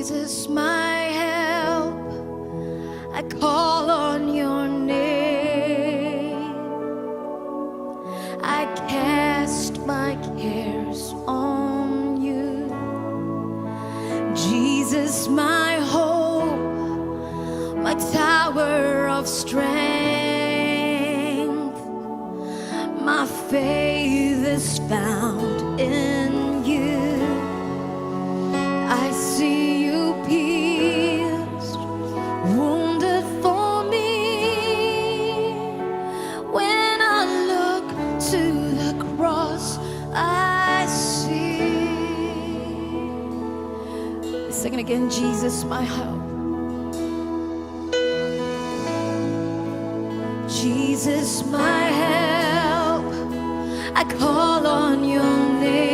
Jesus, my help, I call on your name. I cast my cares on you. Jesus, my hope, my tower of strength. My faith is found in you. I see you pierced, wounded for me. When I look to the cross, I see. Sing it again. Jesus, my hope. Jesus, my help, I call on your name.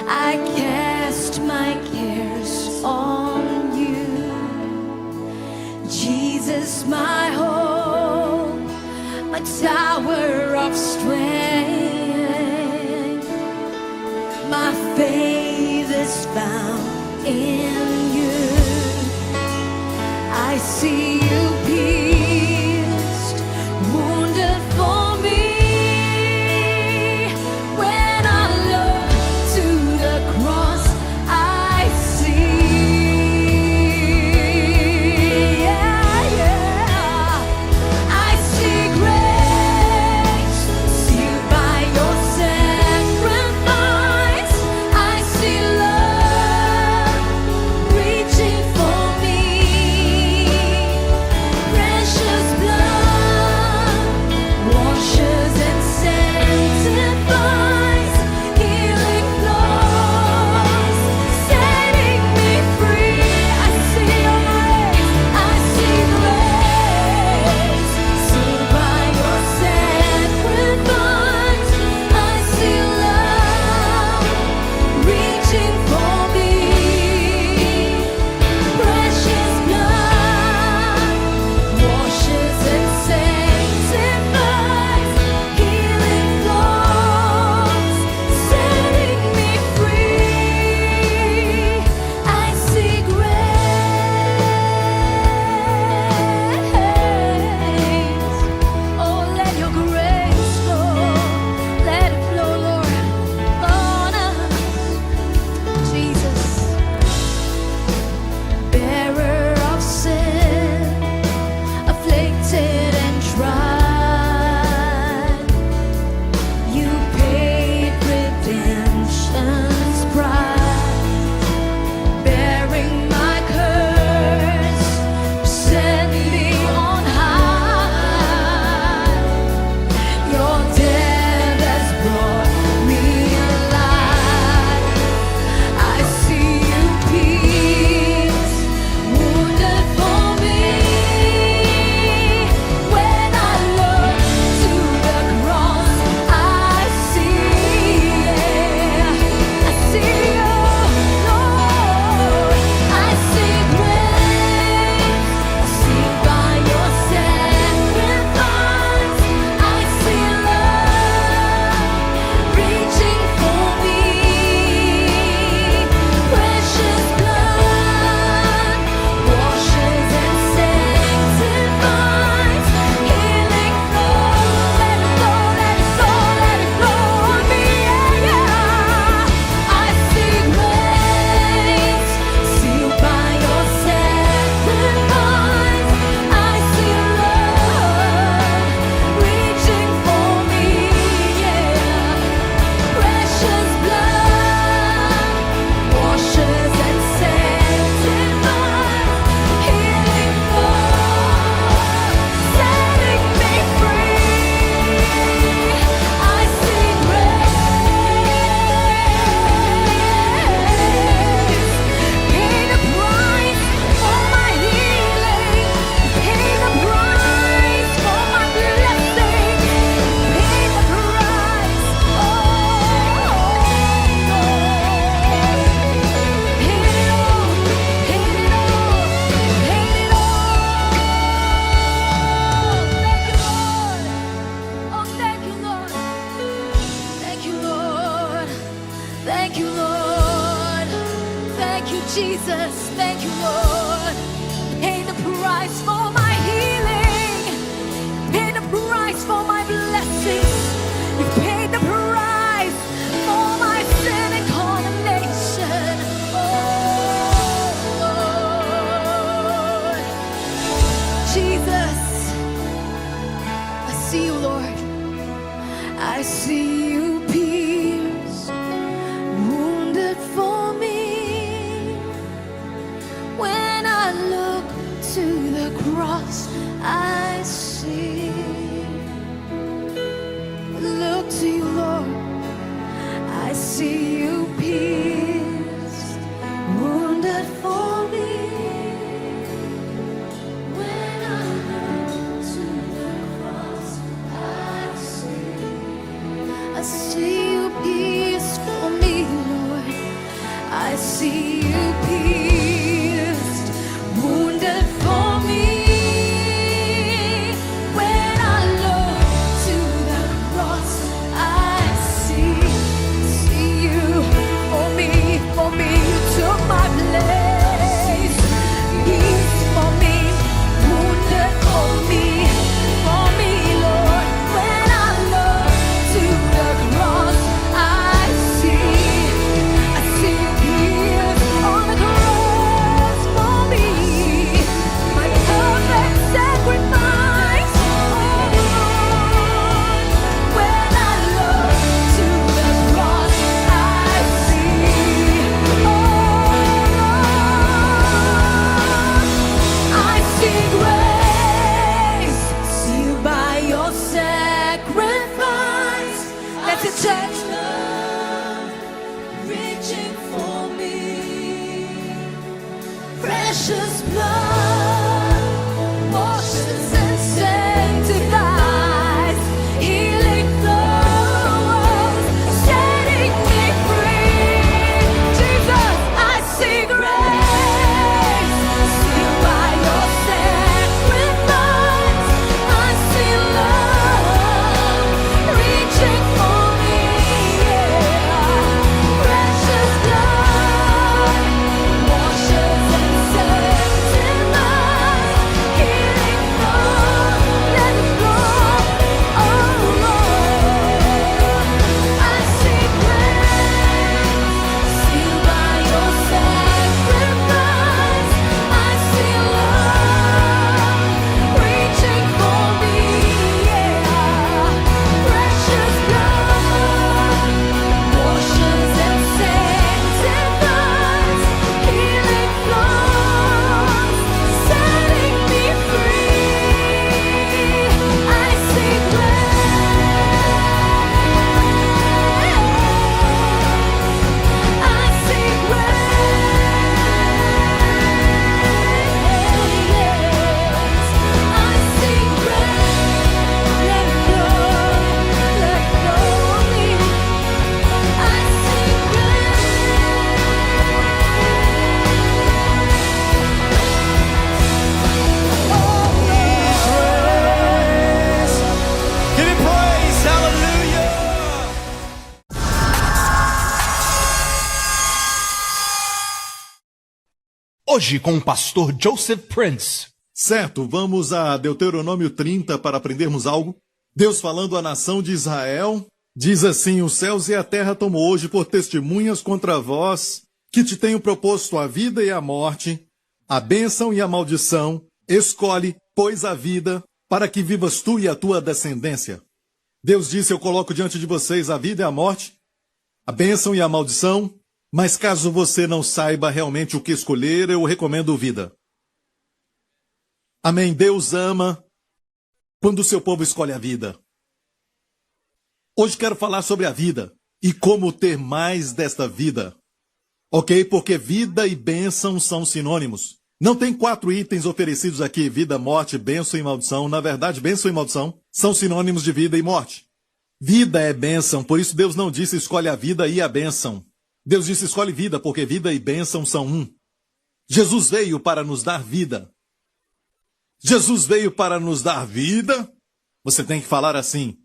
I cast my cares on you. Jesus, my hope, my tower of strength. My faith is found in you. I see you pierced, wounded for me. When I look to the cross, I see. Yeah, yeah. I see grace, sealed by your sacrifice. I see love reaching for me. Jesus, thank you, Lord. Pay the price for my healing. Pay the price for my blessings. You paid the price for my sin and condemnation. Oh, Lord. Jesus, I see you, Lord. I see you pierced, wounded for me. When I look to the cross, I see. Look to you, Lord. I see you pierced, wounded for me. When I look to the cross, I see you pierced for me, Lord. I see you pierced, wounded for me. When I look to the cross, I see you for me, for me. You took my place. Pierced for me, wounded for me, Lord. When I look to the cross, I see you pierced on the cross for me. My perfect sacrifice, oh Lord. When I look to the cross, I see, oh Lord, I see grace, sealed by your sacrifice. Let the church love reaching for me. Precious blood washes and sanctifies. Healing flows, setting me free. Jesus, I see grace, sealed by your sacrifice. I see love reaching for me. Precious blood washes and sanctifies. Healing flow, let it flow. Oh Lord, I see grace, sealed by your sacrifice. I see love reaching for me. Precious blood washes and sanctifies. Healing flows, setting me free. I see grace. I see grace. I see grace. Let it flow me. I see Give him praise, hallelujah. Hoje com o pastor Joseph Prince. Certo, vamos a Deuteronômio 30 para aprendermos algo. Deus falando à nação de Israel, diz assim: os céus e a terra tomo hoje por testemunhas contra vós, que te tenho proposto a vida e a morte, a bênção e a maldição. Escolhe, pois, a vida, para que vivas tu e a tua descendência. Deus disse: eu coloco diante de vocês a vida e a morte, a bênção e a maldição, mas caso você não saiba realmente o que escolher, eu recomendo vida. Amém. Deus ama quando o seu povo escolhe a vida. Hoje quero falar sobre a vida e como ter mais desta vida. Ok? Porque vida e bênção são sinônimos. Não tem 4 itens oferecidos aqui: vida, morte, bênção e maldição. Na verdade, bênção e maldição são sinônimos de vida e morte. Vida é bênção, por isso Deus não disse escolhe a vida e a bênção. Deus disse escolhe vida, porque vida e bênção são um. Jesus veio para nos dar vida. Jesus veio para nos dar vida. Você tem que falar assim: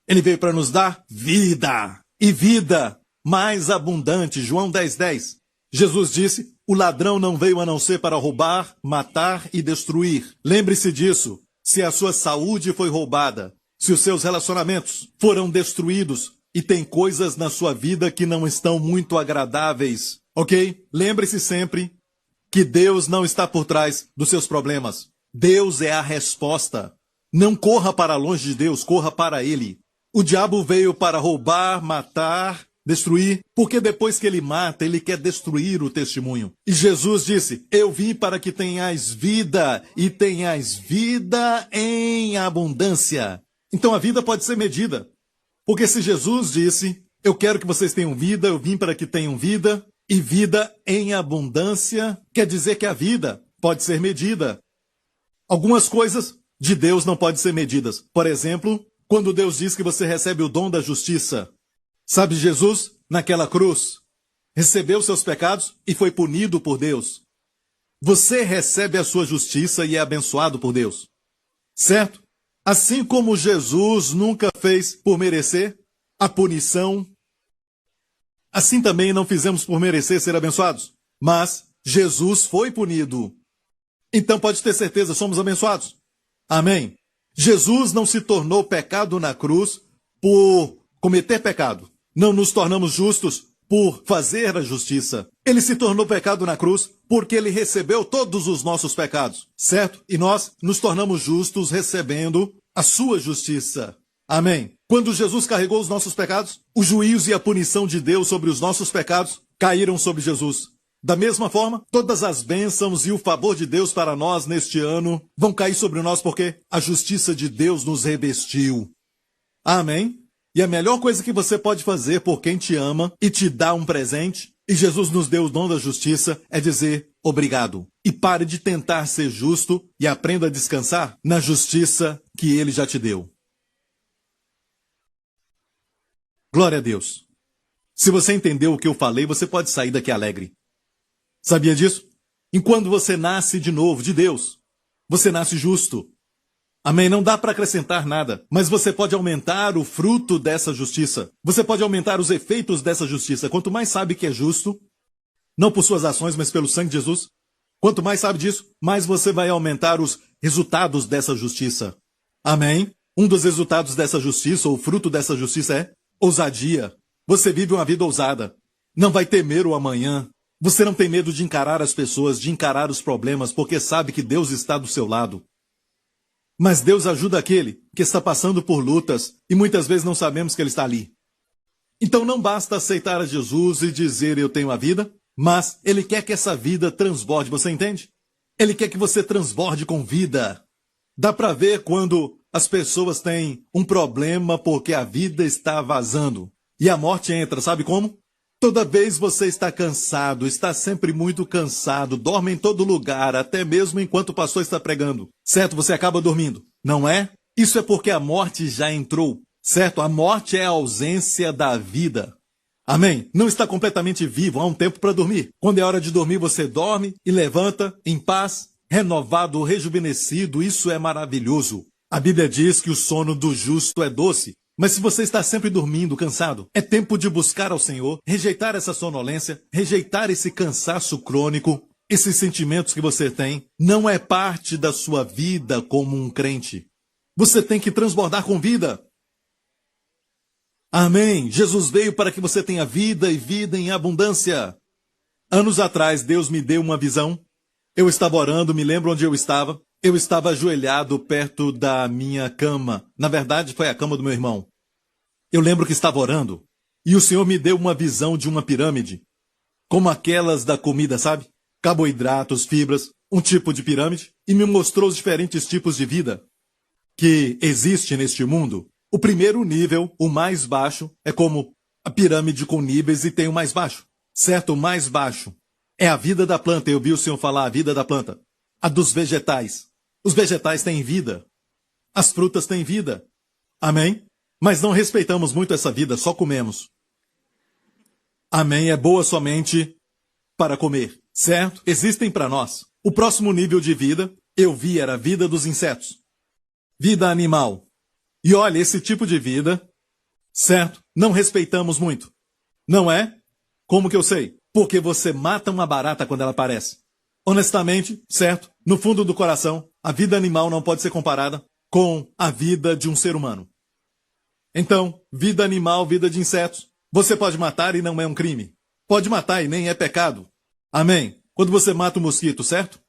Ele veio para nos dar vida, e vida mais abundante. João 10:10. Jesus disse: O ladrão não veio a não ser para roubar, matar e destruir. Lembre-se disso. Se a sua saúde foi roubada, se os seus relacionamentos foram destruídos e tem coisas na sua vida que não estão muito agradáveis, ok? Lembre-se sempre que Deus não está por trás dos seus problemas. Deus é a resposta. Não corra para longe de Deus, corra para Ele. O diabo veio para roubar, matar, destruir, porque depois que ele mata, ele quer destruir o testemunho. E Jesus disse, eu vim para que tenhais vida, e tenhais vida em abundância. Então a vida pode ser medida. Porque se Jesus disse, eu quero que vocês tenham vida, eu vim para que tenham vida, e vida em abundância, quer dizer que a vida pode ser medida. Algumas coisas de Deus não podem ser medidas. Por exemplo, quando Deus diz que você recebe o dom da justiça. Sabe, Jesus, naquela cruz, recebeu seus pecados e foi punido por Deus. Você recebe a sua justiça e é abençoado por Deus. Certo? Assim como Jesus nunca fez por merecer a punição, assim também não fizemos por merecer ser abençoados. Mas Jesus foi punido. Então pode ter certeza, somos abençoados. Amém? Jesus não se tornou pecado na cruz por cometer pecado. Não nos tornamos justos por fazer a justiça. Ele se tornou pecado na cruz porque ele recebeu todos os nossos pecados, certo? E nós nos tornamos justos recebendo a sua justiça. Amém? Quando Jesus carregou os nossos pecados, o juízo e a punição de Deus sobre os nossos pecados caíram sobre Jesus. Da mesma forma, todas as bênçãos e o favor de Deus para nós neste ano vão cair sobre nós porque a justiça de Deus nos revestiu. Amém? E a melhor coisa que você pode fazer por quem te ama e te dá um presente, e Jesus nos deu o dom da justiça, é dizer obrigado. E pare de tentar ser justo e aprenda a descansar na justiça que Ele já te deu. Glória a Deus. Se você entendeu o que eu falei, você pode sair daqui alegre. Sabia disso? Enquanto você nasce de novo de Deus, você nasce justo. Amém? Não dá para acrescentar nada, mas você pode aumentar o fruto dessa justiça. Você pode aumentar os efeitos dessa justiça. Quanto mais sabe que é justo, não por suas ações, mas pelo sangue de Jesus, quanto mais sabe disso, mais você vai aumentar os resultados dessa justiça. Amém? Um dos resultados dessa justiça, ou o fruto dessa justiça é ousadia. Você vive uma vida ousada. Não vai temer o amanhã. Você não tem medo de encarar as pessoas, de encarar os problemas, porque sabe que Deus está do seu lado. Mas Deus ajuda aquele que está passando por lutas e muitas vezes não sabemos que Ele está ali. Então não basta aceitar a Jesus e dizer eu tenho a vida, mas Ele quer que essa vida transborde, você entende? Ele quer que você transborde com vida. Dá para ver quando as pessoas têm um problema porque a vida está vazando. E a morte entra, sabe como? Toda vez você está cansado, está sempre muito cansado, dorme em todo lugar, até mesmo enquanto o pastor está pregando. Certo? Você acaba dormindo, não é? Isso é porque a morte já entrou, certo? A morte é a ausência da vida. Amém? Não está completamente vivo, há um tempo para dormir. Quando é hora de dormir, você dorme e levanta em paz, renovado, rejuvenescido. Isso é maravilhoso. A Bíblia diz que o sono do justo é doce. Mas se você está sempre dormindo, cansado, é tempo de buscar ao Senhor, rejeitar essa sonolência, rejeitar esse cansaço crônico, esses sentimentos que você tem. Não é parte da sua vida como um crente. Você tem que transbordar com vida. Amém. Jesus veio para que você tenha vida e vida em abundância. Anos atrás, Deus me deu uma visão. Eu estava orando, me lembro onde eu estava. Eu estava ajoelhado perto da minha cama. Na verdade, foi a cama do meu irmão. Eu lembro que estava orando. E o Senhor me deu uma visão de uma pirâmide. Como aquelas da comida, sabe? Carboidratos, fibras, um tipo de pirâmide. E me mostrou os diferentes tipos de vida que existe neste mundo. O primeiro nível, o mais baixo, é como a pirâmide com níveis e tem o mais baixo. Certo? O mais baixo é a vida da planta. Eu vi o Senhor falar a vida da planta. A dos vegetais. Os vegetais têm vida. As frutas têm vida. Amém? Mas não respeitamos muito essa vida, só comemos. Amém? É boa somente para comer, certo? Existem para nós. O próximo nível de vida, eu vi, era a vida dos insetos. Vida animal. E olha, esse tipo de vida, certo? Não respeitamos muito. Não é? Como que eu sei? porque você mata uma barata quando ela aparece. Honestamente, certo? No fundo do coração, a vida animal não pode ser comparada com a vida de um ser humano. Então, vida animal, vida de insetos, você pode matar e não é um crime. Pode matar e nem é pecado. Amém? Quando você mata um mosquito, certo?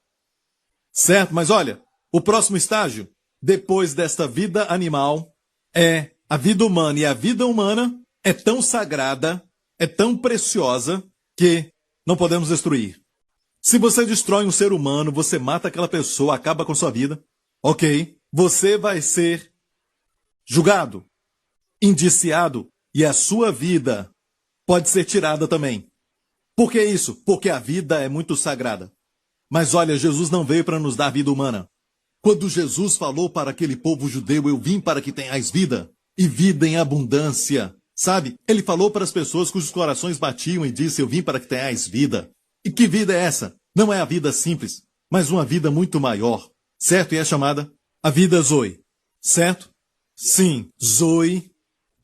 Certo, mas olha, o próximo estágio, depois desta vida animal, é a vida humana. E a vida humana é tão sagrada, é tão preciosa, que não podemos destruir. Se você destrói um ser humano, você mata aquela pessoa, acaba com sua vida, ok? Você vai ser julgado, indiciado, e a sua vida pode ser tirada também. Por que isso? Porque a vida é muito sagrada. Mas olha, Jesus não veio para nos dar vida humana. Quando Jesus falou para aquele povo judeu, eu vim para que tenhais vida, e vida em abundância, sabe? Ele falou para as pessoas cujos corações batiam e disse, eu vim para que tenhais vida. E que vida é essa? Não é a vida simples, mas uma vida muito maior, certo? E é chamada a vida Zoe, certo? Sim, Zoe,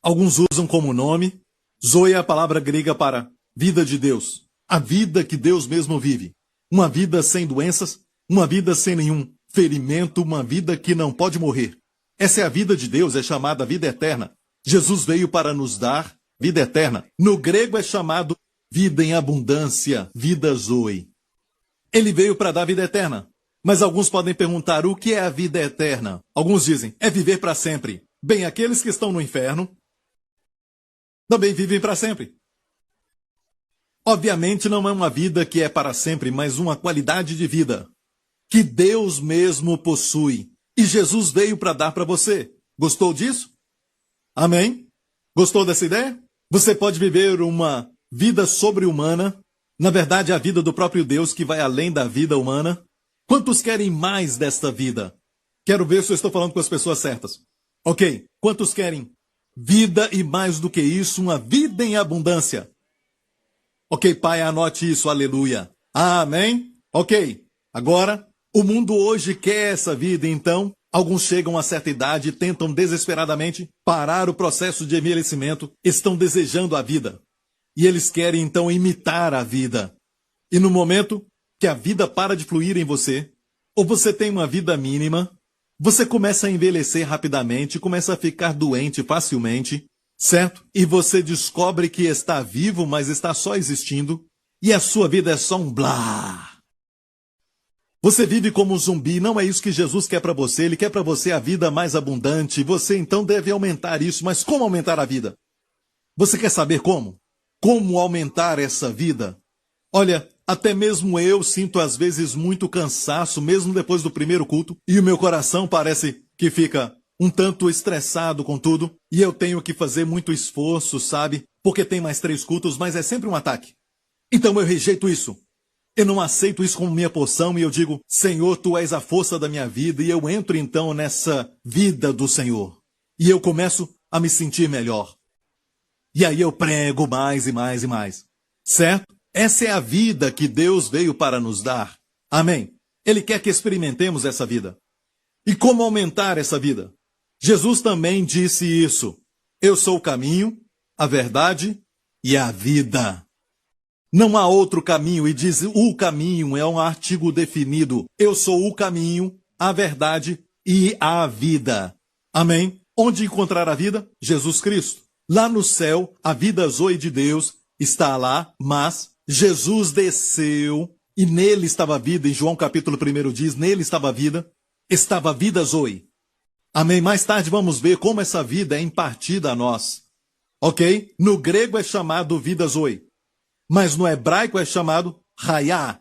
alguns usam como nome. Zoe é a palavra grega para vida de Deus, a vida que Deus mesmo vive. Uma vida sem doenças, uma vida sem nenhum ferimento, uma vida que não pode morrer. Essa é a vida de Deus, é chamada vida eterna. Jesus veio para nos dar vida eterna. No grego é chamado vida em abundância, vida Zoe. Ele veio para dar vida eterna. Mas alguns podem perguntar, o que é a vida eterna? Alguns dizem, é viver para sempre. Bem, aqueles que estão no inferno também vivem para sempre. Obviamente não é uma vida que é para sempre, mas uma qualidade de vida que Deus mesmo possui. E Jesus veio para dar para você. Gostou disso? Amém? Gostou dessa ideia? Você pode viver uma vida sobre-humana, na verdade a vida do próprio Deus que vai além da vida humana. Quantos querem mais desta vida? Quero ver se eu estou falando com as pessoas certas. Ok, quantos querem vida e mais do que isso, uma vida em abundância? Ok, Pai, anote isso, aleluia. Amém? Ok, agora, o mundo hoje quer essa vida, então, alguns chegam a certa idade e tentam desesperadamente parar o processo de envelhecimento, estão desejando a vida. E eles querem, então, imitar a vida. E no momento que a vida para de fluir em você, ou você tem uma vida mínima, você começa a envelhecer rapidamente, começa a ficar doente facilmente, certo? E você descobre que está vivo, mas está só existindo, e a sua vida é só um blá. Você vive como um zumbi, não é isso que Jesus quer para você, Ele quer para você a vida mais abundante, você então deve aumentar isso, mas como aumentar a vida? Você quer saber como? Como aumentar essa vida? Olha, até mesmo eu sinto às vezes muito cansaço, mesmo depois do primeiro culto, e o meu coração parece que fica um tanto estressado com tudo, e eu tenho que fazer muito esforço, sabe? Porque tem mais 3 cultos, mas é sempre um ataque. Então eu rejeito isso. Eu não aceito isso como minha porção, e eu digo, Senhor, Tu és a força da minha vida, e eu entro então nessa vida do Senhor. E eu começo a me sentir melhor. E aí eu prego mais e mais e mais. Certo? Essa é a vida que Deus veio para nos dar. Amém? Ele quer que experimentemos essa vida. E como aumentar essa vida? Jesus também disse isso. Eu sou o caminho, a verdade e a vida. Não há outro caminho, e diz o caminho é um artigo definido. Eu sou o caminho, a verdade e a vida. Amém? Onde encontrar a vida? Jesus Cristo. Lá no céu, a vida Zoe de Deus está lá, mas Jesus desceu e nele estava a vida. Em João capítulo 1 diz, nele estava a vida Zoe. Amém? Mais tarde vamos ver como essa vida é impartida a nós. Ok? No grego é chamado vida Zoe, mas no hebraico é chamado Hayá.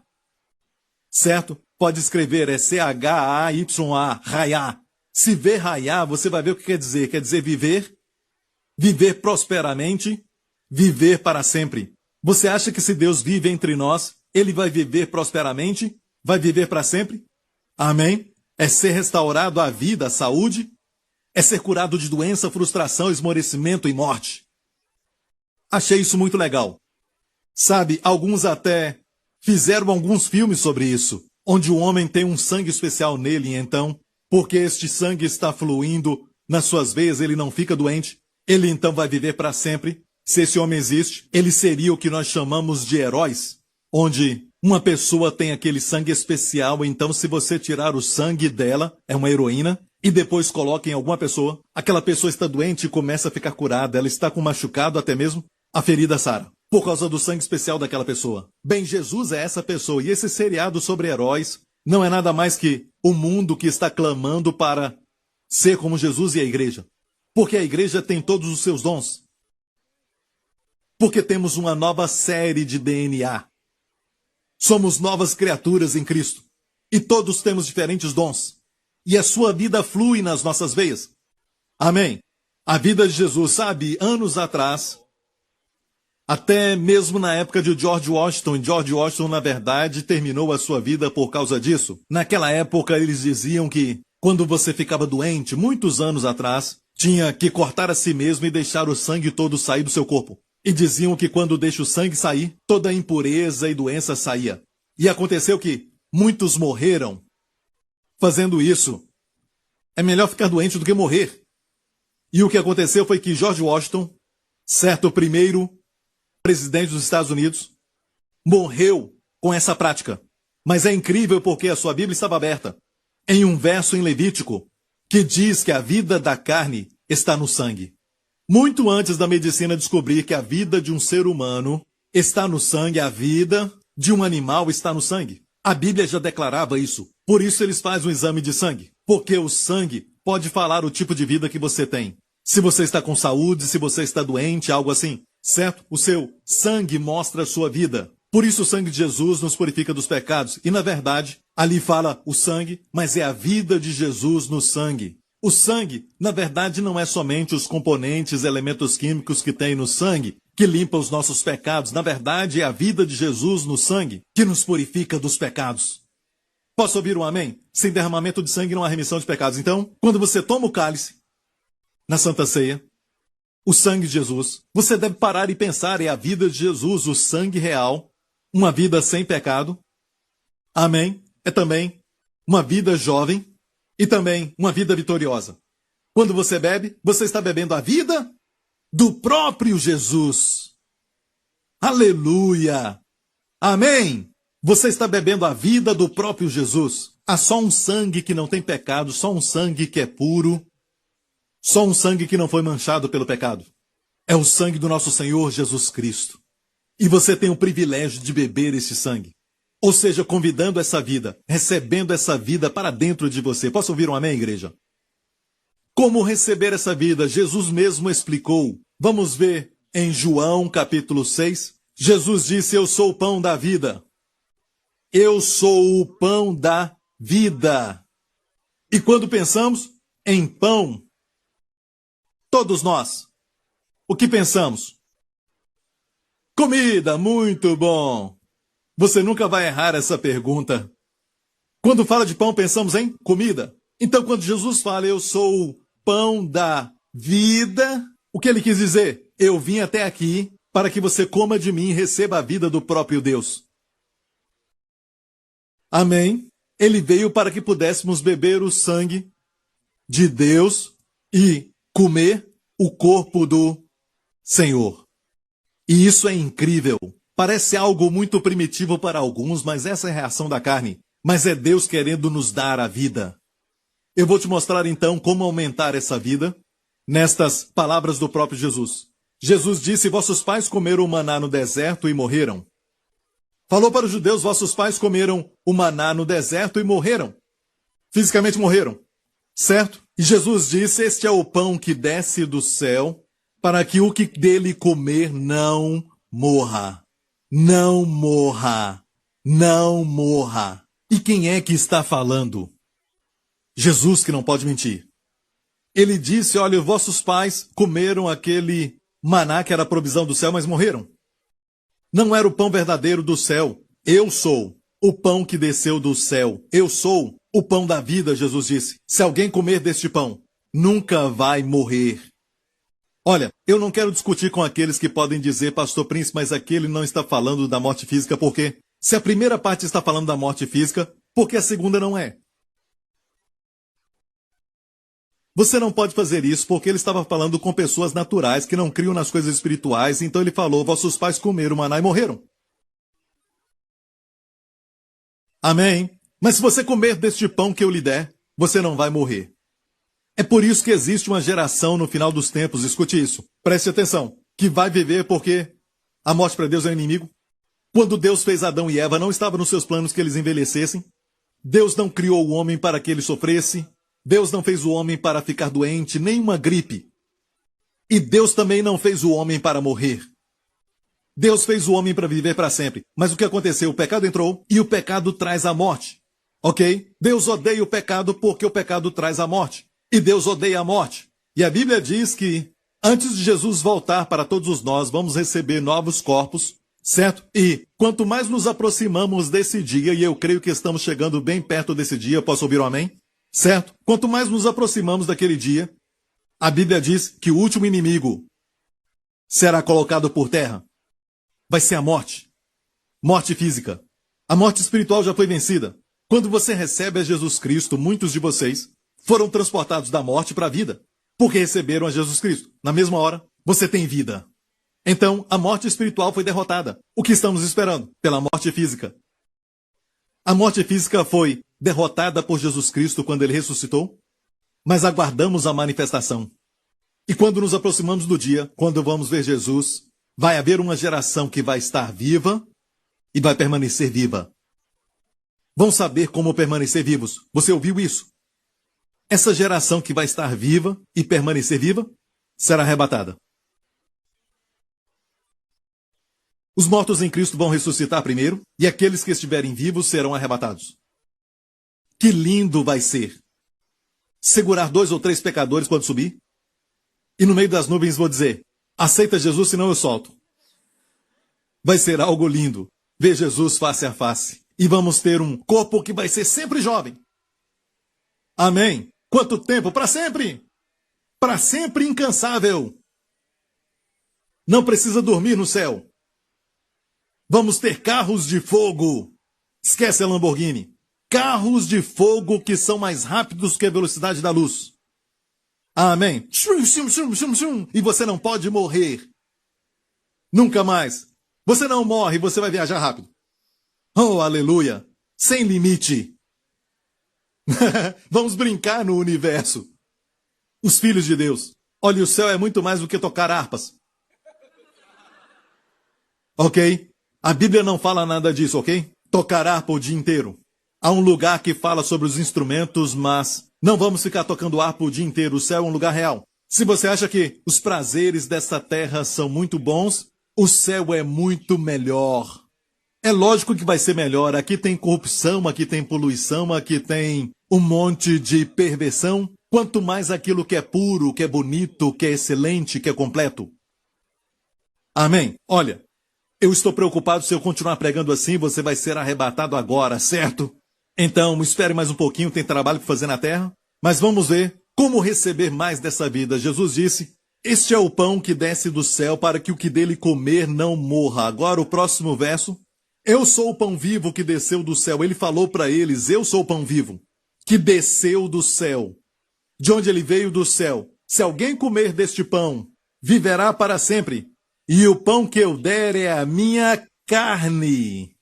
Certo? Pode escrever, é C-H-A-Y-A, Hayá. Se ver Hayá, você vai ver o que quer dizer. Quer dizer viver, viver prosperamente, viver para sempre. Você acha que se Deus vive entre nós, Ele vai viver prosperamente? Vai viver para sempre? Amém? É ser restaurado à vida, à saúde? É ser curado de doença, frustração, esmorecimento e morte? Achei isso muito legal. Sabe, alguns até fizeram alguns filmes sobre isso, onde o homem tem um sangue especial nele, e então, porque este sangue está fluindo nas suas veias, ele não fica doente, ele então vai viver para sempre. Se esse homem existe, ele seria o que nós chamamos de heróis, onde uma pessoa tem aquele sangue especial, então se você tirar o sangue dela, é uma heroína, e depois coloca em alguma pessoa, aquela pessoa está doente e começa a ficar curada, ela está com machucado, até mesmo a ferida sara, por causa do sangue especial daquela pessoa. Bem, Jesus é essa pessoa, e esse seriado sobre heróis não é nada mais que o mundo que está clamando para ser como Jesus e a igreja. Porque a igreja tem todos os seus dons. Porque temos uma nova série de DNA. Somos novas criaturas em Cristo. E todos temos diferentes dons. E a sua vida flui nas nossas veias. Amém. A vida de Jesus, sabe, anos atrás, até mesmo na época de George Washington, na verdade, terminou a sua vida por causa disso. Naquela época, eles diziam que, quando você ficava doente, muitos anos atrás, tinha que cortar a si mesmo e deixar o sangue todo sair do seu corpo. E diziam que quando deixa o sangue sair, toda a impureza e doença saía. E aconteceu que muitos morreram fazendo isso. É melhor ficar doente do que morrer. E o que aconteceu foi que George Washington, certo primeiro presidente dos Estados Unidos, morreu com essa prática. Mas é incrível porque a sua Bíblia estava aberta em um verso em Levítico que diz que a vida da carne está no sangue. Muito antes da medicina descobrir que a vida de um ser humano está no sangue, a vida de um animal está no sangue. A Bíblia já declarava isso. Por isso eles fazem um exame de sangue. Porque o sangue pode falar o tipo de vida que você tem. Se você está com saúde, se você está doente, algo assim. Certo? O seu sangue mostra a sua vida. Por isso o sangue de Jesus nos purifica dos pecados. E na verdade, ali fala o sangue, mas é a vida de Jesus no sangue. O sangue, na verdade, não é somente os componentes, elementos químicos que tem no sangue, que limpa os nossos pecados. Na verdade, é a vida de Jesus no sangue, que nos purifica dos pecados. Posso ouvir um amém? Sem derramamento de sangue não há remissão de pecados. Então, quando você toma o cálice, na Santa Ceia, o sangue de Jesus, você deve parar e pensar, é a vida de Jesus, o sangue real, uma vida sem pecado. Amém? É também uma vida jovem e também uma vida vitoriosa. Quando você bebe, você está bebendo a vida do próprio Jesus. Aleluia! Amém! Você está bebendo a vida do próprio Jesus. Há só um sangue que não tem pecado, só um sangue que é puro, só um sangue que não foi manchado pelo pecado. É o sangue do nosso Senhor Jesus Cristo. E você tem o privilégio de beber esse sangue. Ou seja, convidando essa vida, recebendo essa vida para dentro de você. Posso ouvir um amém, igreja? Como receber essa vida? Jesus mesmo explicou. Vamos ver em João capítulo 6. Jesus disse, eu sou o pão da vida. Eu sou o pão da vida. E quando pensamos em pão, todos nós, o que pensamos? Comida, muito bom. Você nunca vai errar essa pergunta. Quando fala de pão, pensamos em comida. Então, quando Jesus fala, eu sou o pão da vida, o que ele quis dizer? Eu vim até aqui para que você coma de mim e receba a vida do próprio Deus. Amém? Ele veio para que pudéssemos beber o sangue de Deus e comer o corpo do Senhor. E isso é incrível. Parece algo muito primitivo para alguns, mas essa é a reação da carne. Mas é Deus querendo nos dar a vida. Eu vou te mostrar então como aumentar essa vida nestas palavras do próprio Jesus. Jesus disse, vossos pais comeram o maná no deserto e morreram. Falou para os judeus, vossos pais comeram o maná no deserto e morreram. Fisicamente morreram. Certo? E Jesus disse, este é o pão que desce do céu, para que o que dele comer não morra. Não morra. Não morra. E quem é que está falando? Jesus, que não pode mentir. Ele disse, olha, vossos pais comeram aquele maná que era a provisão do céu, mas morreram. Não era o pão verdadeiro do céu. Eu sou o pão que desceu do céu. Eu sou o pão da vida, Jesus disse. Se alguém comer deste pão, nunca vai morrer. Olha, eu não quero discutir com aqueles que podem dizer, Pastor Príncipe, mas aquele não está falando da morte física, por quê? Se a primeira parte está falando da morte física, por que a segunda não é? você não pode fazer isso porque ele estava falando com pessoas naturais que não criam nas coisas espirituais, então ele falou, vossos pais comeram maná e morreram. Amém? Mas se você comer deste pão que eu lhe der, você não vai morrer. É por isso que existe uma geração no final dos tempos, escute isso, preste atenção, que vai viver porque a morte para Deus é um inimigo. Quando Deus fez Adão e Eva, não estava nos seus planos que eles envelhecessem. Deus não criou o homem para que ele sofresse. Deus não fez o homem para ficar doente, nem uma gripe. E Deus também não fez o homem para morrer. Deus fez o homem para viver para sempre. Mas o que aconteceu? O pecado entrou e o pecado traz a morte. Ok? Deus odeia o pecado porque o pecado traz a morte. E Deus odeia a morte. E a Bíblia diz que antes de Jesus voltar para todos nós, vamos receber novos corpos, certo? E quanto mais nos aproximamos desse dia, e eu creio que estamos chegando bem perto desse dia, posso ouvir um amém? Certo? Quanto mais nos aproximamos daquele dia, a Bíblia diz que o último inimigo será colocado por terra. Vai ser a morte. Morte física. A morte espiritual já foi vencida. Quando você recebe a Jesus Cristo, muitos de vocês foram transportados da morte para a vida, porque receberam a Jesus Cristo. Na mesma hora, você tem vida. Então, a morte espiritual foi derrotada. O que estamos esperando? Pela morte física. A morte física foi derrotada por Jesus Cristo quando ele ressuscitou, mas aguardamos a manifestação. E quando nos aproximamos do dia, quando vamos ver Jesus, vai haver uma geração que vai estar viva e vai permanecer viva. Vão saber como permanecer vivos. Você ouviu isso? Essa geração que vai estar viva e permanecer viva será arrebatada. Os mortos em Cristo vão ressuscitar primeiro e aqueles que estiverem vivos serão arrebatados. Que lindo vai ser! Segurar 2 ou 3 pecadores quando subir e no meio das nuvens vou dizer, aceita Jesus senão eu solto. Vai ser algo lindo ver Jesus face a face e vamos ter um corpo que vai ser sempre jovem. Amém? Quanto tempo? Para sempre! Para sempre incansável! Não precisa dormir no céu. Vamos ter carros de fogo. Esquece a Lamborghini. Carros de fogo que são mais rápidos que a velocidade da luz. Amém? E você não pode morrer. Nunca mais. Você não morre, você vai viajar rápido. Oh, aleluia! Sem limite. Vamos brincar no universo. Os filhos de Deus. Olha, o céu é muito mais do que tocar harpas. Ok? A Bíblia não fala nada disso, ok? Tocar harpa o dia inteiro. Há um lugar que fala sobre os instrumentos, mas não vamos ficar tocando harpa o dia inteiro. O céu é um lugar real. Se você acha que os prazeres dessa terra são muito bons, o céu é muito melhor. É lógico que vai ser melhor. Aqui tem corrupção, aqui tem poluição, aqui tem um monte de perversão. Quanto mais aquilo que é puro, que é bonito, que é excelente, que é completo. Amém? Olha, eu estou preocupado se eu continuar pregando assim, você vai ser arrebatado agora, certo? Então, espere mais um pouquinho, tem trabalho para fazer na terra. Mas vamos ver como receber mais dessa vida. Jesus disse, este é o pão que desce do céu para que o que dele comer não morra. Agora o próximo verso. Eu sou o pão vivo que desceu do céu. Ele falou para eles, eu sou o pão vivo que desceu do céu. De onde ele veio do céu. Se alguém comer deste pão, viverá para sempre. E o pão que eu der é a minha carne.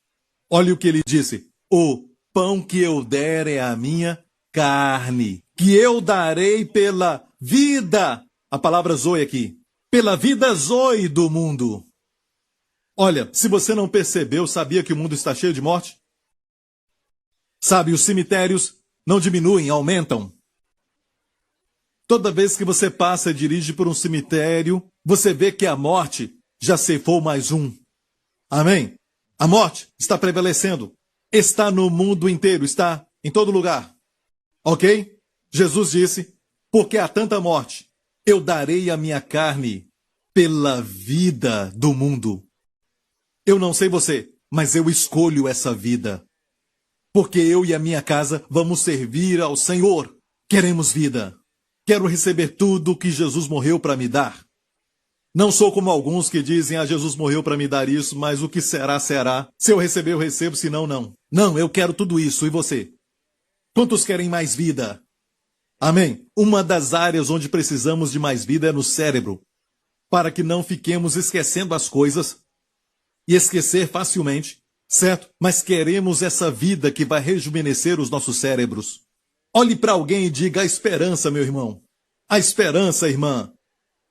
Olha o que ele disse. O pão que eu der é a minha carne. Que eu darei pela vida. A palavra zoe aqui. Pela vida zoe do mundo. Olha, se você não percebeu, sabia que o mundo está cheio de morte? Sabe, os cemitérios não diminuem, aumentam. Toda vez que você passa e dirige por um cemitério, você vê que a morte já ceifou mais um. Amém? A morte está prevalecendo. Está no mundo inteiro, está em todo lugar. Ok? Jesus disse, porque há tanta morte, eu darei a minha carne pela vida do mundo. Eu não sei você, mas eu escolho essa vida. Porque eu e a minha casa vamos servir ao Senhor. Queremos vida. Quero receber tudo que Jesus morreu para me dar. Não sou como alguns que dizem, Jesus morreu para me dar isso, mas o que será, será. Se eu receber, eu recebo, se não, não. Não, eu quero tudo isso. E você? Quantos querem mais vida? Amém? Uma das áreas onde precisamos de mais vida é no cérebro, para que não fiquemos esquecendo as coisas e esquecer facilmente, certo? Mas queremos essa vida que vai rejuvenescer os nossos cérebros. Olhe para alguém e diga: a esperança, meu irmão. A esperança, irmã.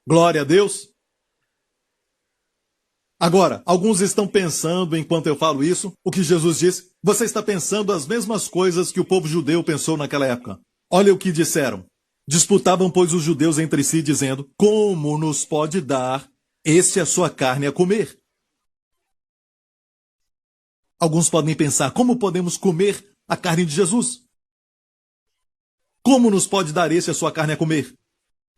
Glória a Deus. Agora, alguns estão pensando, enquanto eu falo isso, o que Jesus disse. Você está pensando as mesmas coisas que o povo judeu pensou naquela época. Olha o que disseram. Disputavam, pois, os judeus entre si, dizendo: como nos pode dar a sua carne a comer? Alguns podem pensar: como podemos comer a carne de Jesus? Como nos pode dar a sua carne a comer?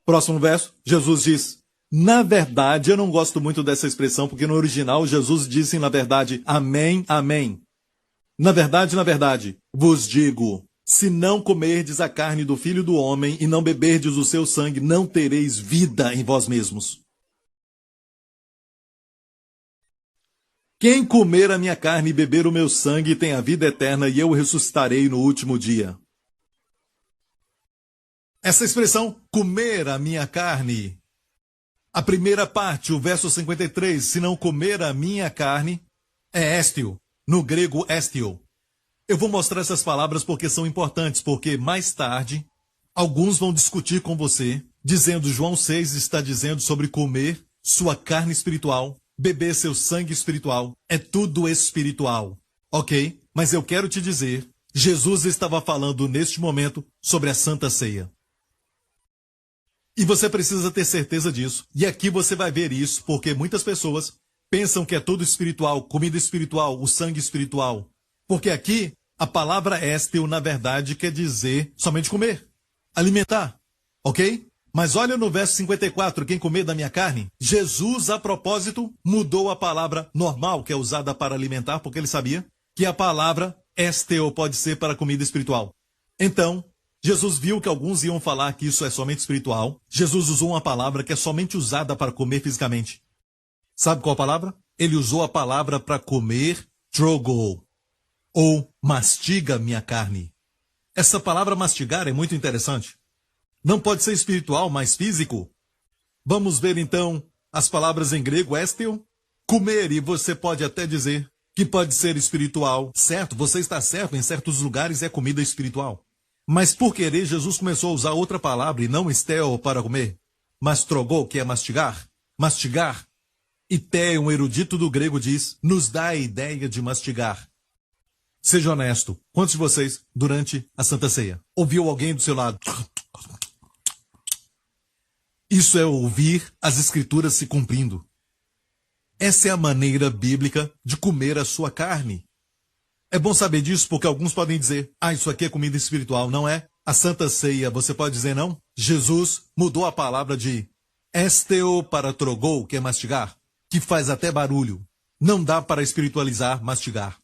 Próximo verso, Jesus diz: na verdade, eu não gosto muito dessa expressão, porque no original Jesus disse, na verdade, amém, amém. Na verdade, vos digo, se não comerdes a carne do Filho do Homem e não beberdes o seu sangue, não tereis vida em vós mesmos. Quem comer a minha carne e beber o meu sangue tem a vida eterna, e eu o ressuscitarei no último dia. Essa expressão, comer a minha carne, a primeira parte, o verso 53, se não comer a minha carne, é estio, no grego estio. Eu vou mostrar essas palavras porque são importantes, porque mais tarde, alguns vão discutir com você, dizendo: João 6 está dizendo sobre comer sua carne espiritual, beber seu sangue espiritual, é tudo espiritual, ok? Mas eu quero te dizer, Jesus estava falando neste momento sobre a Santa Ceia. E você precisa ter certeza disso. E aqui você vai ver isso, porque muitas pessoas pensam que é tudo espiritual, comida espiritual, o sangue espiritual. Porque aqui, a palavra esteu, na verdade, quer dizer somente comer, alimentar, ok? Mas olha no verso 54, quem comer da minha carne, Jesus, a propósito, mudou a palavra normal, que é usada para alimentar, porque ele sabia que a palavra esteu pode ser para comida espiritual. Então, Jesus viu que alguns iam falar que isso é somente espiritual. Jesus usou uma palavra que é somente usada para comer fisicamente. Sabe qual a palavra? Ele usou a palavra para comer trogo, ou mastiga minha carne. Essa palavra mastigar é muito interessante. Não pode ser espiritual, mas físico. Vamos ver então as palavras em grego, esteu, comer, e você pode até dizer que pode ser espiritual. Certo, você está certo, em certos lugares é comida espiritual. Mas por querer, Jesus começou a usar outra palavra, e não esteo para comer, mas trogou, que é mastigar. Mastigar. E Té, um erudito do grego, diz, nos dá a ideia de mastigar. Seja honesto, quantos de vocês, durante a Santa Ceia, ouviu alguém do seu lado? Isso é ouvir as Escrituras se cumprindo. Essa é a maneira bíblica de comer a sua carne. É bom saber disso porque alguns podem dizer, isso aqui é comida espiritual, não é? A Santa Ceia, você pode dizer não? Jesus mudou a palavra de esteo para trogou, que é mastigar, que faz até barulho. Não dá para espiritualizar mastigar.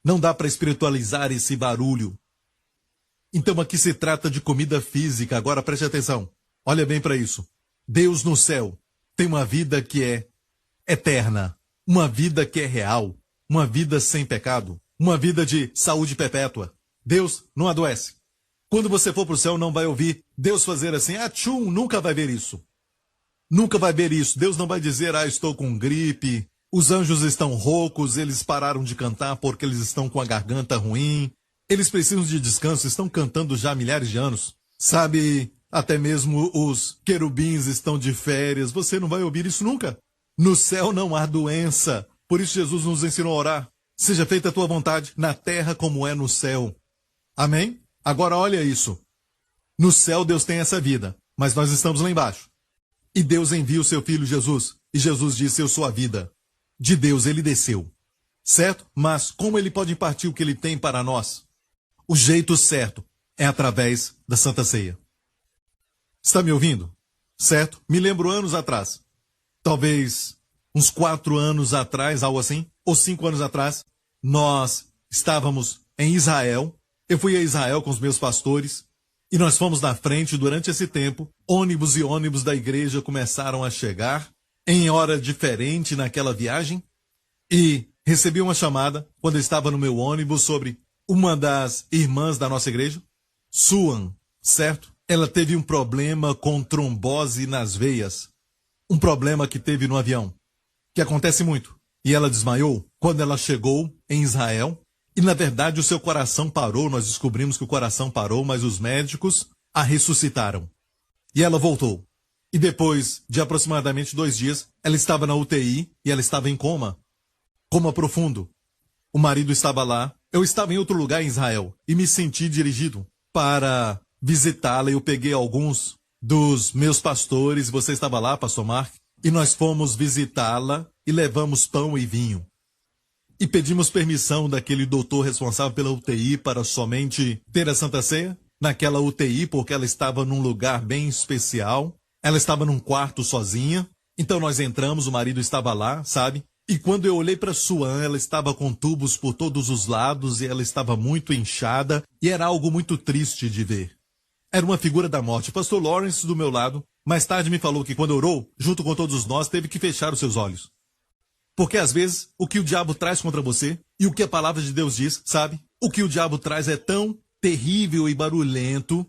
Não dá para espiritualizar esse barulho. Então aqui se trata de comida física. Agora preste atenção. Olha bem para isso. Deus no céu tem uma vida que é eterna, uma vida que é real, uma vida sem pecado, uma vida de saúde perpétua. Deus não adoece. Quando você for para o céu, não vai ouvir Deus fazer assim, tchum, nunca vai ver isso. Nunca vai ver isso. Deus não vai dizer, estou com gripe, os anjos estão roucos, eles pararam de cantar porque eles estão com a garganta ruim, eles precisam de descanso, estão cantando já há milhares de anos. Sabe, até mesmo os querubins estão de férias, você não vai ouvir isso nunca. No céu não há doença. Por isso Jesus nos ensinou a orar. Seja feita a tua vontade, na terra como é no céu. Amém? Agora olha isso. No céu Deus tem essa vida, mas nós estamos lá embaixo. E Deus envia o seu Filho Jesus. E Jesus disse, eu sou a vida. De Deus ele desceu. Certo? Mas como ele pode impartir o que ele tem para nós? O jeito certo é através da Santa Ceia. Está me ouvindo? Certo? Me lembro anos atrás. Talvez uns 4 anos atrás, algo assim, ou 5 anos atrás, nós estávamos em Israel. Eu fui a Israel com os meus pastores e nós fomos na frente. Durante esse tempo, ônibus e ônibus da igreja começaram a chegar em hora diferente naquela viagem e recebi uma chamada quando eu estava no meu ônibus sobre uma das irmãs da nossa igreja, Suan, certo? Ela teve um problema com trombose nas veias. Um problema que teve no avião, que acontece muito. E ela desmaiou quando ela chegou em Israel. E, na verdade, o seu coração parou. Nós descobrimos que o coração parou, mas os médicos a ressuscitaram. E ela voltou. E depois de aproximadamente 2 dias, ela estava na UTI e ela estava em coma. Coma profundo. O marido estava lá. Eu estava em outro lugar em Israel e me senti dirigido para visitá-la. Eu peguei alguns dos meus pastores. Você estava lá, pastor Mark? E nós fomos visitá-la e levamos pão e vinho. E pedimos permissão daquele doutor responsável pela UTI para somente ter a Santa Ceia naquela UTI, porque ela estava num lugar bem especial. Ela estava num quarto sozinha. Então nós entramos, o marido estava lá, sabe? E quando eu olhei para Suan, ela estava com tubos por todos os lados e ela estava muito inchada e era algo muito triste de ver. Era uma figura da morte. O pastor Lawrence, do meu lado, mais tarde me falou que quando orou, junto com todos nós, teve que fechar os seus olhos. Porque às vezes, o que o diabo traz contra você e o que a palavra de Deus diz, sabe? O que o diabo traz é tão terrível e barulhento.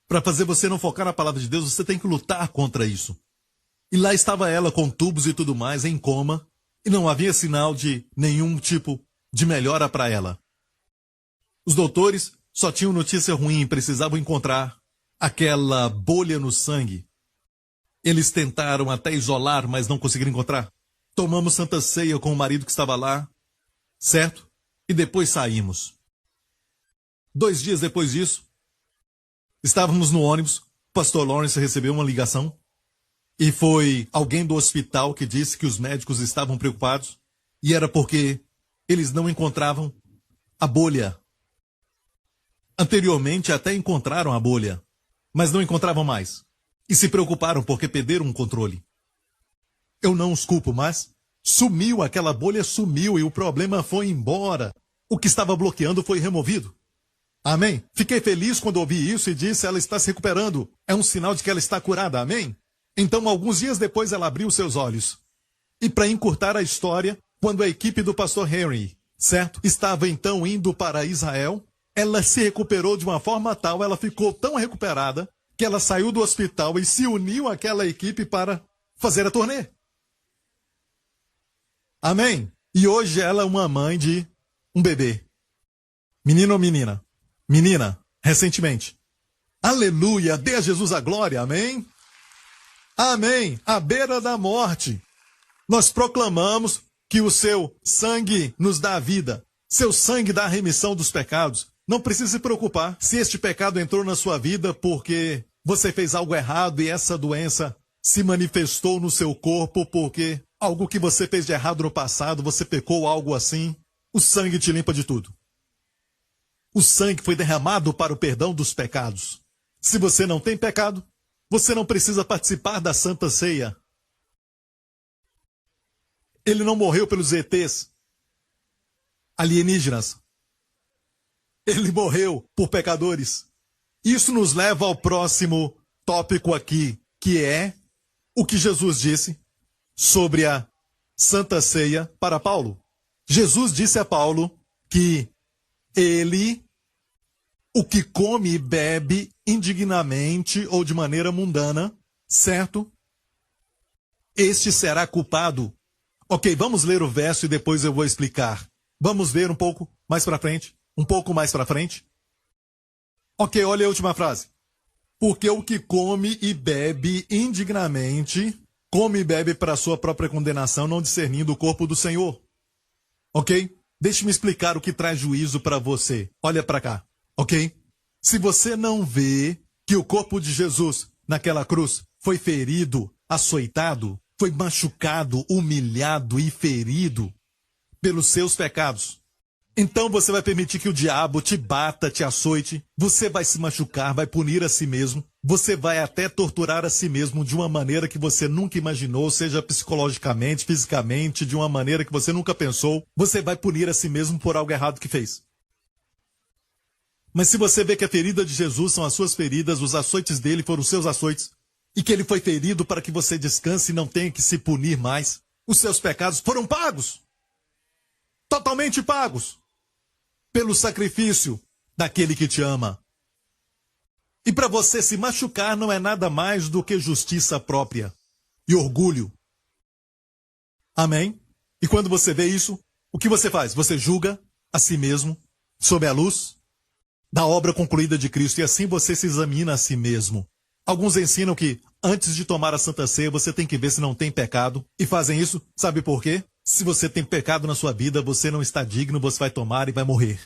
Para fazer você não focar na palavra de Deus, você tem que lutar contra isso. E lá estava ela com tubos e tudo mais, em coma, e não havia sinal de nenhum tipo de melhora para ela. Os doutores só tinham notícia ruim, precisavam encontrar aquela bolha no sangue. Eles tentaram até isolar, mas não conseguiram encontrar. Tomamos Santa Ceia com o marido que estava lá, certo? E depois saímos. 2 dias depois disso, estávamos no ônibus, o pastor Lawrence recebeu uma ligação e foi alguém do hospital que disse que os médicos estavam preocupados e era porque eles não encontravam a bolha. Anteriormente até encontraram a bolha, mas não encontravam mais. E se preocuparam porque perderam o controle. Eu não os culpo, mas sumiu, aquela bolha sumiu e o problema foi embora. O que estava bloqueando foi removido. Amém? Fiquei feliz quando ouvi isso e disse, ela está se recuperando. É um sinal de que ela está curada, amém? Então, alguns dias depois, ela abriu seus olhos. E para encurtar a história, quando a equipe do pastor Henry, certo, estava então indo para Israel, ela se recuperou de uma forma tal, ela ficou tão recuperada, que ela saiu do hospital e se uniu àquela equipe para fazer a turnê. Amém? E hoje ela é uma mãe de um bebê. Menino ou menina? Menina, recentemente. Aleluia, dê a Jesus a glória, amém? Amém, à beira da morte. Nós proclamamos que o seu sangue nos dá a vida. Seu sangue dá a remissão dos pecados. Não precisa se preocupar se este pecado entrou na sua vida porque você fez algo errado e essa doença se manifestou no seu corpo porque algo que você fez de errado no passado, você pecou algo assim. O sangue te limpa de tudo. O sangue foi derramado para o perdão dos pecados. Se você não tem pecado, você não precisa participar da Santa Ceia. Ele não morreu pelos ETs alienígenas. Ele morreu por pecadores. Isso nos leva ao próximo tópico aqui, que é o que Jesus disse sobre a Santa Ceia para Paulo. Jesus disse a Paulo que ele, o que come e bebe indignamente ou de maneira mundana, certo? Este será culpado. Ok, vamos ler o verso e depois eu vou explicar. Vamos ver um pouco mais para frente. Um pouco mais para frente. Ok, olha a última frase. Porque o que come e bebe indignamente, come e bebe para a sua própria condenação, não discernindo o corpo do Senhor. Ok? Deixe-me explicar o que traz juízo para você. Olha para cá, ok? Se você não vê que o corpo de Jesus naquela cruz foi ferido, açoitado, foi machucado, humilhado e ferido pelos seus pecados, então você vai permitir que o diabo te bata, te açoite, você vai se machucar, vai punir a si mesmo, você vai até torturar a si mesmo de uma maneira que você nunca imaginou, seja psicologicamente, fisicamente, de uma maneira que você nunca pensou, você vai punir a si mesmo por algo errado que fez. Mas se você vê que a ferida de Jesus são as suas feridas, os açoites dele foram os seus açoites, e que ele foi ferido para que você descanse e não tenha que se punir mais, os seus pecados foram pagos. Totalmente pagos. Pelo sacrifício daquele que te ama. E para você se machucar não é nada mais do que justiça própria e orgulho. Amém? E quando você vê isso, o que você faz? Você julga a si mesmo sob a luz da obra concluída de Cristo, e assim você se examina a si mesmo. Alguns ensinam que antes de tomar a Santa Ceia você tem que ver se não tem pecado, e fazem isso, sabe por quê? Se você tem pecado na sua vida, você não está digno, você vai tomar e vai morrer.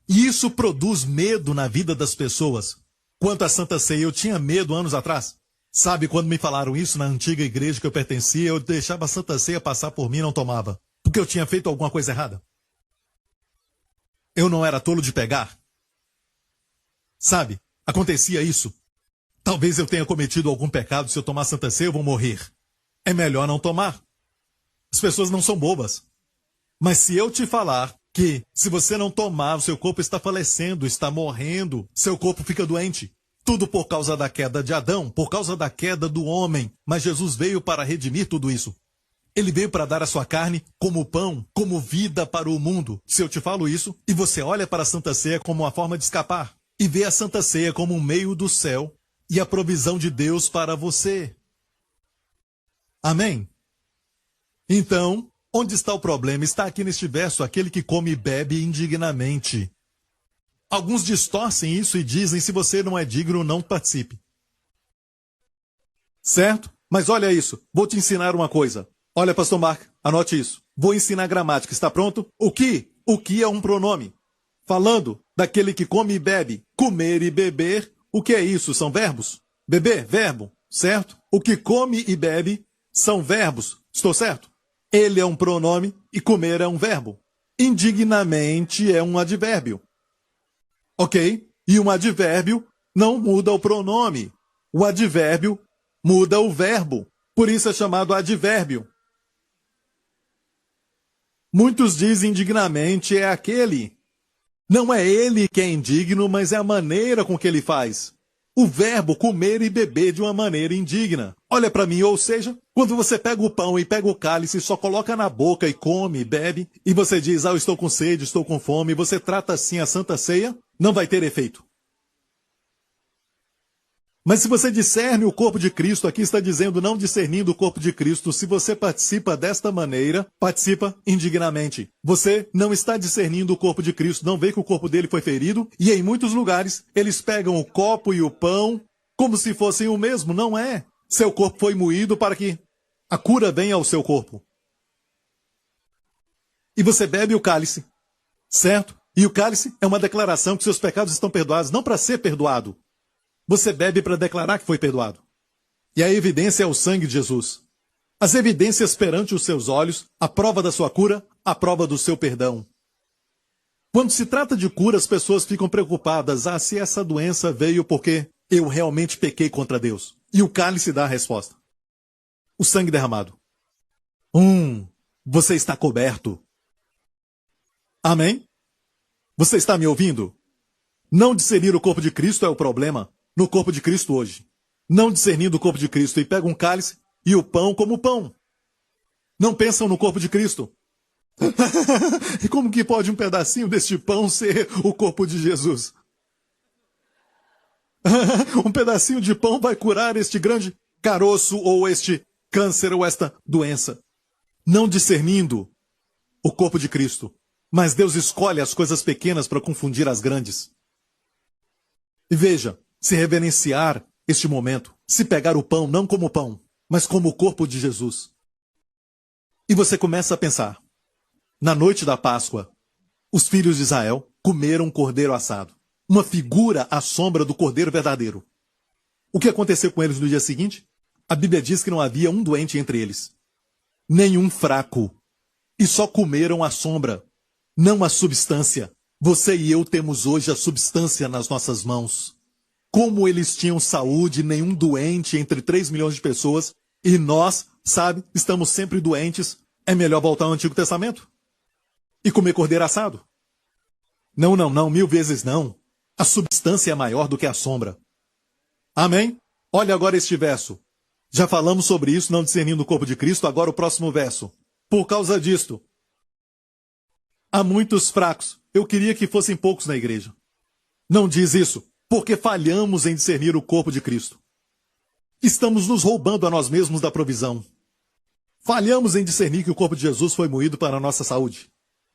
E isso produz medo na vida das pessoas. Quanto à Santa Ceia, eu tinha medo anos atrás. Sabe, quando me falaram isso na antiga igreja que eu pertencia, eu deixava a Santa Ceia passar por mim e não tomava, porque eu tinha feito alguma coisa errada. Eu não era tolo de pegar. Sabe, acontecia isso. Talvez eu tenha cometido algum pecado, se eu tomar Santa Ceia eu vou morrer. É melhor não tomar. As pessoas não são bobas. Mas se eu te falar que se você não tomar, o seu corpo está falecendo, está morrendo, seu corpo fica doente. Tudo por causa da queda de Adão, por causa da queda do homem. Mas Jesus veio para redimir tudo isso. Ele veio para dar a sua carne como pão, como vida para o mundo. Se eu te falo isso, e você olha para a Santa Ceia como uma forma de escapar, e vê a Santa Ceia como um meio do céu e a provisão de Deus para você. Amém? Então, onde está o problema? Está aqui neste verso, aquele que come e bebe indignamente. Alguns distorcem isso e dizem, se você não é digno, não participe. Certo? Mas olha isso, vou te ensinar uma coisa. Olha, pastor Mark, anote isso. Vou ensinar gramática, está pronto? O que é um pronome? Falando daquele que come e bebe. Comer e beber, o que é isso? São verbos? Beber, verbo, certo? O que come e bebe são verbos, estou certo? Ele é um pronome e comer é um verbo. Indignamente é um advérbio. Ok? E um advérbio não muda o pronome. O advérbio muda o verbo. Por isso é chamado advérbio. Muitos dizem indignamente é aquele. Não é ele que é indigno, mas é a maneira com que ele faz. O verbo comer e beber de uma maneira indigna. Olha para mim, ou seja, quando você pega o pão e pega o cálice, só coloca na boca e come e bebe, e você diz, eu estou com sede, estou com fome, e você trata assim a Santa Ceia, não vai ter efeito. Mas se você discerne o corpo de Cristo, aqui está dizendo não discernindo o corpo de Cristo, se você participa desta maneira, participa indignamente. Você não está discernindo o corpo de Cristo, não vê que o corpo dele foi ferido, e em muitos lugares eles pegam o copo e o pão como se fossem o mesmo, não é. Seu corpo foi moído para que a cura venha ao seu corpo. E você bebe o cálice, certo? E o cálice é uma declaração que seus pecados estão perdoados, não para ser perdoado. Você bebe para declarar que foi perdoado. E a evidência é o sangue de Jesus. As evidências perante os seus olhos, a prova da sua cura, a prova do seu perdão. Quando se trata de cura, as pessoas ficam preocupadas. Se essa doença veio porque eu realmente pequei contra Deus. E o cálice dá a resposta. O sangue derramado. Você está coberto. Amém? Você está me ouvindo? Não discernir o corpo de Cristo é o problema. No corpo de Cristo hoje. Não discernindo o corpo de Cristo e pega um cálice e o pão como pão. Não pensam no corpo de Cristo. E como que pode um pedacinho deste pão ser o corpo de Jesus? Um pedacinho de pão vai curar este grande caroço ou este câncer ou esta doença. Não discernindo o corpo de Cristo. Mas Deus escolhe as coisas pequenas para confundir as grandes. E veja, se reverenciar este momento, se pegar o pão não como pão, mas como o corpo de Jesus. E você começa a pensar, na noite da Páscoa, os filhos de Israel comeram um cordeiro assado, uma figura à sombra do cordeiro verdadeiro. O que aconteceu com eles no dia seguinte? A Bíblia diz que não havia um doente entre eles, nenhum fraco, e só comeram a sombra, não a substância. Você e eu temos hoje a substância nas nossas mãos. Como eles tinham saúde, nenhum doente entre 3 milhões de pessoas, e nós, sabe, estamos sempre doentes, é melhor voltar ao Antigo Testamento? E comer cordeiro assado? Não, 1000 vezes não. A substância é maior do que a sombra. Amém? Olha agora este verso. Já falamos sobre isso, não discernindo o corpo de Cristo, agora o próximo verso. Por causa disto, há muitos fracos. Eu queria que fossem poucos na igreja. Não diz isso. Porque falhamos em discernir o corpo de Cristo. Estamos nos roubando a nós mesmos da provisão. Falhamos em discernir que o corpo de Jesus foi moído para a nossa saúde.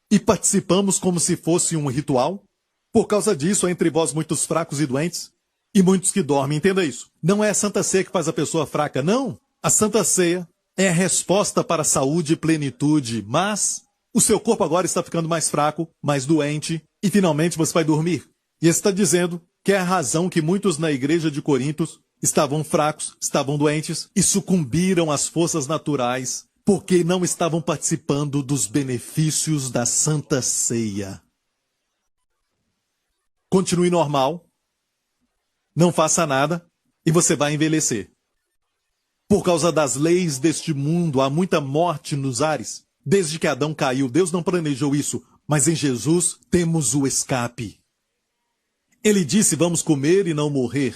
E participamos como se fosse um ritual. Por causa disso, há entre vós muitos fracos e doentes, e muitos que dormem. Entenda isso. Não é a Santa Ceia que faz a pessoa fraca, não. A Santa Ceia é a resposta para a saúde e plenitude, mas o seu corpo agora está ficando mais fraco, mais doente, e finalmente você vai dormir. E está dizendo que é a razão que muitos na igreja de Corinto estavam fracos, estavam doentes e sucumbiram às forças naturais porque não estavam participando dos benefícios da Santa Ceia. Continue normal, não faça nada e você vai envelhecer. Por causa das leis deste mundo, há muita morte nos ares. Desde que Adão caiu, Deus não planejou isso, mas em Jesus temos o escape. Ele disse, vamos comer e não morrer.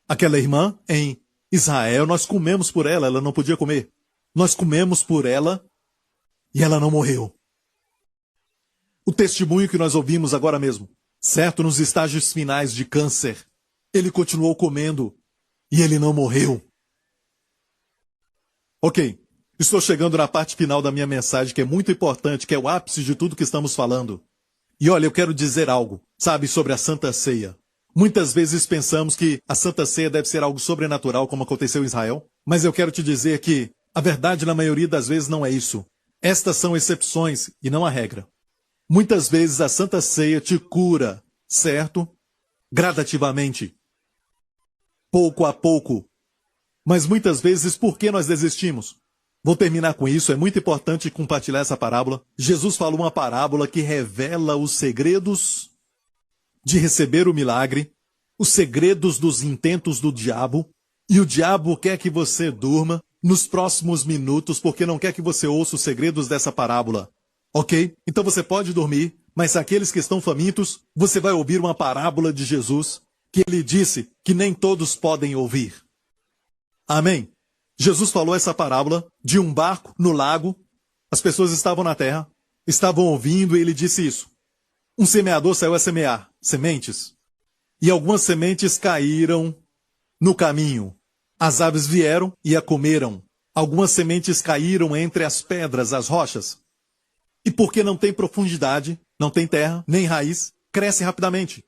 Aquela irmã em Israel, nós comemos por ela, ela não podia comer. Nós comemos por ela e ela não morreu. O testemunho que nós ouvimos agora mesmo, certo, nos estágios finais de câncer, ele continuou comendo e ele não morreu. Ok, estou chegando na parte final da minha mensagem, que é muito importante, que é o ápice de tudo que estamos falando. E olha, eu quero dizer algo, sabe, sobre a Santa Ceia. Muitas vezes pensamos que a Santa Ceia deve ser algo sobrenatural, como aconteceu em Israel, mas eu quero te dizer que a verdade na maioria das vezes não é isso. Estas são exceções e não a regra. Muitas vezes a Santa Ceia te cura, certo? Gradativamente. Pouco a pouco. Mas muitas vezes, por que nós desistimos? Vou terminar com isso, é muito importante compartilhar essa parábola. Jesus falou uma parábola que revela os segredos de receber o milagre, os segredos dos intentos do diabo, e o diabo quer que você durma nos próximos minutos, porque não quer que você ouça os segredos dessa parábola. Ok? Então você pode dormir, mas aqueles que estão famintos, você vai ouvir uma parábola de Jesus, que ele disse que nem todos podem ouvir. Amém? Jesus falou essa parábola de um barco no lago, as pessoas estavam na terra, estavam ouvindo e ele disse isso. Um semeador saiu a semear sementes, e algumas sementes caíram no caminho. As aves vieram e a comeram. Algumas sementes caíram entre as pedras, as rochas. E porque não tem profundidade, não tem terra, nem raiz, cresce rapidamente.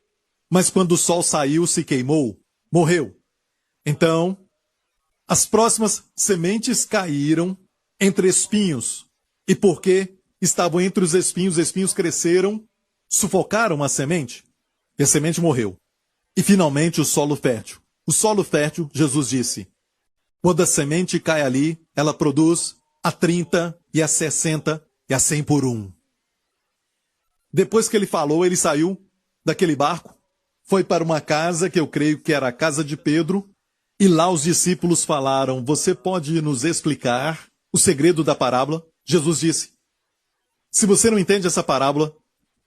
Mas quando o sol saiu, se queimou, morreu. Então, as próximas sementes caíram entre espinhos. E porque estavam entre os espinhos cresceram, sufocaram a semente. E a semente morreu. E finalmente o solo fértil. O solo fértil, Jesus disse, quando a semente cai ali, ela produz a 30 e a 60 e a 100 por 1. Depois que ele falou, ele saiu daquele barco, foi para uma casa que eu creio que era a casa de Pedro, e lá os discípulos falaram, você pode nos explicar o segredo da parábola? Jesus disse, se você não entende essa parábola,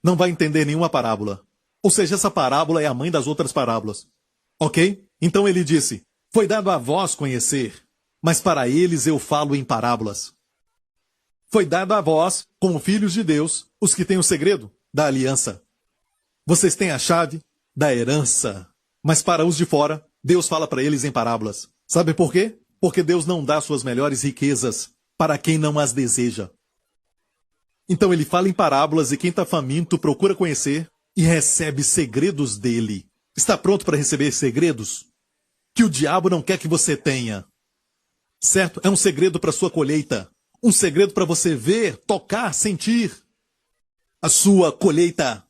não vai entender nenhuma parábola. Ou seja, essa parábola é a mãe das outras parábolas. Ok? Então ele disse, foi dado a vós conhecer, mas para eles eu falo em parábolas. Foi dado a vós, como filhos de Deus, os que têm o segredo da aliança. Vocês têm a chave da herança. Mas para os de fora, Deus fala para eles em parábolas. Sabe por quê? Porque Deus não dá suas melhores riquezas para quem não as deseja. Então ele fala em parábolas e quem está faminto procura conhecer e recebe segredos dele. Está pronto para receber segredos? Que o diabo não quer que você tenha. Certo? É um segredo para sua colheita. Um segredo para você ver, tocar, sentir a sua colheita.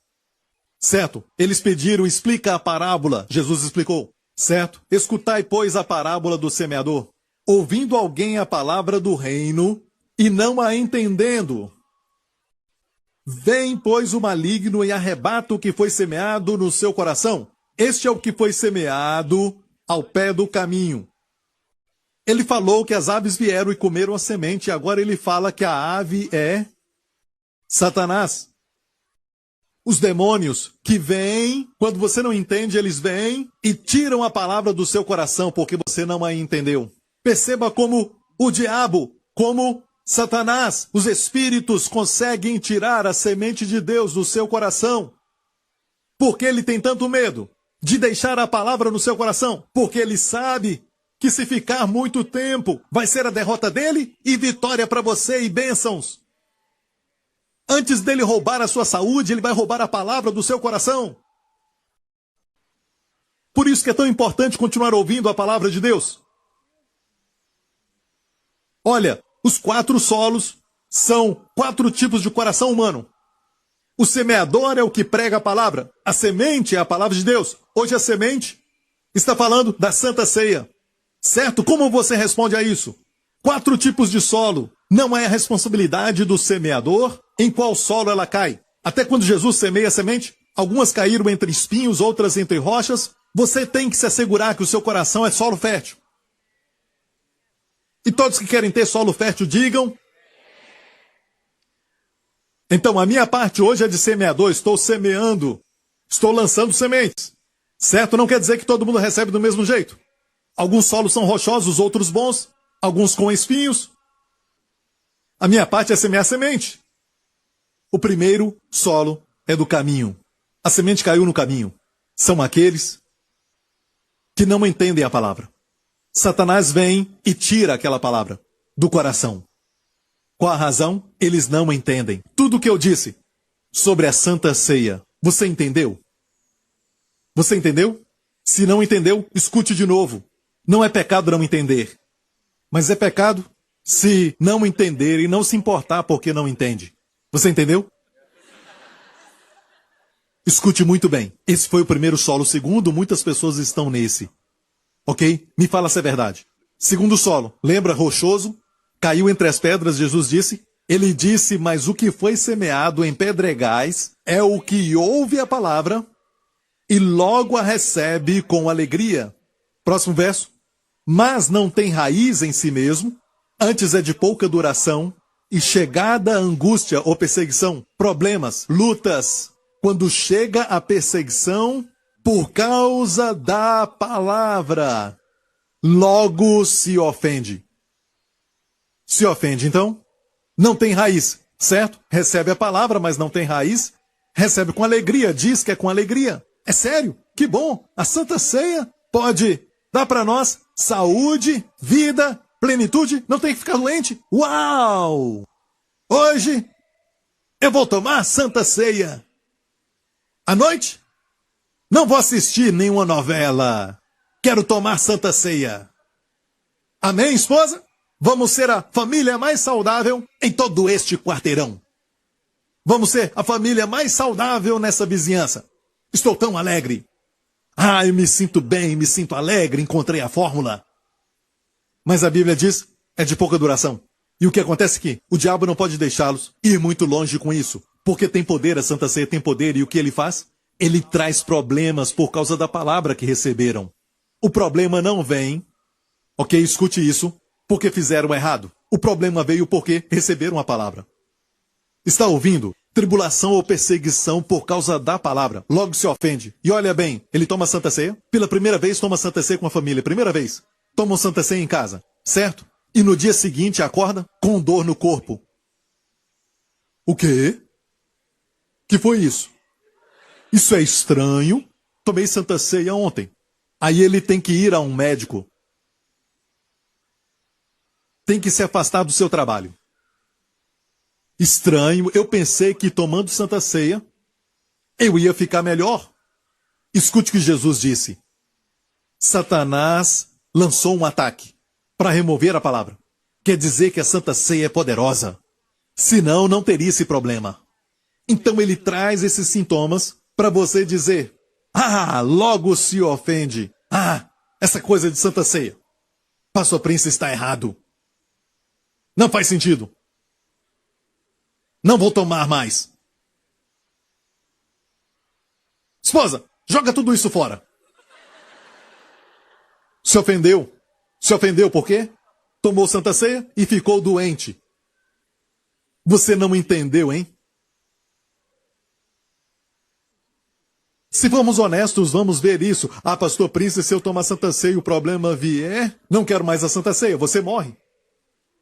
Certo? Eles pediram, explica a parábola. Jesus explicou. Certo? Escutai, pois, a parábola do semeador. Ouvindo alguém a palavra do reino e não a entendendo. Vem, pois, o maligno e arrebata o que foi semeado no seu coração. Este é o que foi semeado ao pé do caminho. Ele falou que as aves vieram e comeram a semente, e agora ele fala que a ave é Satanás. Os demônios que vêm, quando você não entende, eles vêm e tiram a palavra do seu coração, porque você não a entendeu. Perceba como o diabo, como Satanás, os espíritos conseguem tirar a semente de Deus do seu coração. Por que ele tem tanto medo? de deixar a palavra no seu coração, porque ele sabe que se ficar muito tempo, vai ser a derrota dele e vitória para você e bênçãos. Antes dele roubar a sua saúde, ele vai roubar a palavra do seu coração. Por isso que é tão importante continuar ouvindo a palavra de Deus. Olha, os 4 solos são 4 tipos de coração humano. O semeador é o que prega a palavra. A semente é a palavra de Deus. Hoje a semente está falando da Santa Ceia. Certo? Como você responde a isso? 4 tipos de solo. Não é a responsabilidade do semeador em qual solo ela cai. Até quando Jesus semeia a semente, algumas caíram entre espinhos, outras entre rochas. Você tem que se assegurar que o seu coração é solo fértil. E todos que querem ter solo fértil, digam. Então, a minha parte hoje é de semeador. Estou semeando. Estou lançando sementes. Certo? Não quer dizer que todo mundo recebe do mesmo jeito. Alguns solos são rochosos, outros bons. Alguns com espinhos. A minha parte é semear semente. O primeiro solo é do caminho. A semente caiu no caminho. São aqueles que não entendem a palavra. Satanás vem e tira aquela palavra do coração. Qual a razão? Eles não entendem. Tudo o que eu disse sobre a Santa Ceia, você entendeu? Você entendeu? Se não entendeu, escute de novo. Não é pecado não entender. Mas é pecado se não entender e não se importar porque não entende. Você entendeu? Escute muito bem. Esse foi o primeiro solo. O segundo, muitas pessoas estão nesse. Ok? Me fala se é verdade. Segundo solo, lembra rochoso? Caiu entre as pedras, Jesus disse. Ele disse, mas o que foi semeado em pedregais é o que ouve a palavra e logo a recebe com alegria. Próximo verso. Mas não tem raiz em si mesmo, antes é de pouca duração, e chegada a angústia ou perseguição, problemas, lutas. Quando chega a perseguição por causa da palavra, logo se ofende. Se ofende, então, não tem raiz, certo? Recebe a palavra, mas não tem raiz. Recebe com alegria, diz que é com alegria. É sério, que bom. A Santa Ceia pode dar para nós saúde, vida, plenitude, não tem que ficar doente. Uau! Hoje eu vou tomar Santa Ceia. À noite, não vou assistir nenhuma novela. Quero tomar Santa Ceia. Amém, esposa? Vamos ser a família mais saudável em todo este quarteirão. Vamos ser a família mais saudável nessa vizinhança. Estou tão alegre. Ah, eu me sinto bem, me sinto alegre, encontrei a fórmula. Mas a Bíblia diz, é de pouca duração. E o que acontece aqui? O diabo não pode deixá-los ir muito longe com isso. Porque tem poder, a Santa Ceia tem poder, e o que ele faz? Ele traz problemas por causa da palavra que receberam. O problema não vem, ok, escute isso, porque fizeram errado. O problema veio porque receberam a palavra. Está ouvindo? Tribulação ou perseguição por causa da palavra. Logo se ofende. E olha bem, ele toma Santa Ceia. Pela primeira vez toma Santa Ceia com a família. Primeira vez. Toma Santa Ceia em casa. Certo? E no dia seguinte acorda com dor no corpo. O quê? Que foi isso? Isso é estranho. Tomei Santa Ceia ontem. Aí ele tem que ir a um médico. Tem que se afastar do seu trabalho. Estranho, eu pensei que tomando Santa Ceia, eu ia ficar melhor. Escute o que Jesus disse. Satanás lançou um ataque para remover a palavra. Quer dizer que a Santa Ceia é poderosa. Senão, não teria esse problema. Então ele traz esses sintomas para você dizer, ah, logo se ofende. Ah, essa coisa de Santa Ceia. Pastor Prince está errado. Não faz sentido. Não vou tomar mais. Esposa, joga tudo isso fora. Se ofendeu. Se ofendeu por quê? Tomou Santa Ceia e ficou doente. Você não entendeu, hein? Se formos honestos, vamos ver isso. Ah, pastor Prince, se eu tomar Santa Ceia e o problema vier, não quero mais a Santa Ceia, você morre.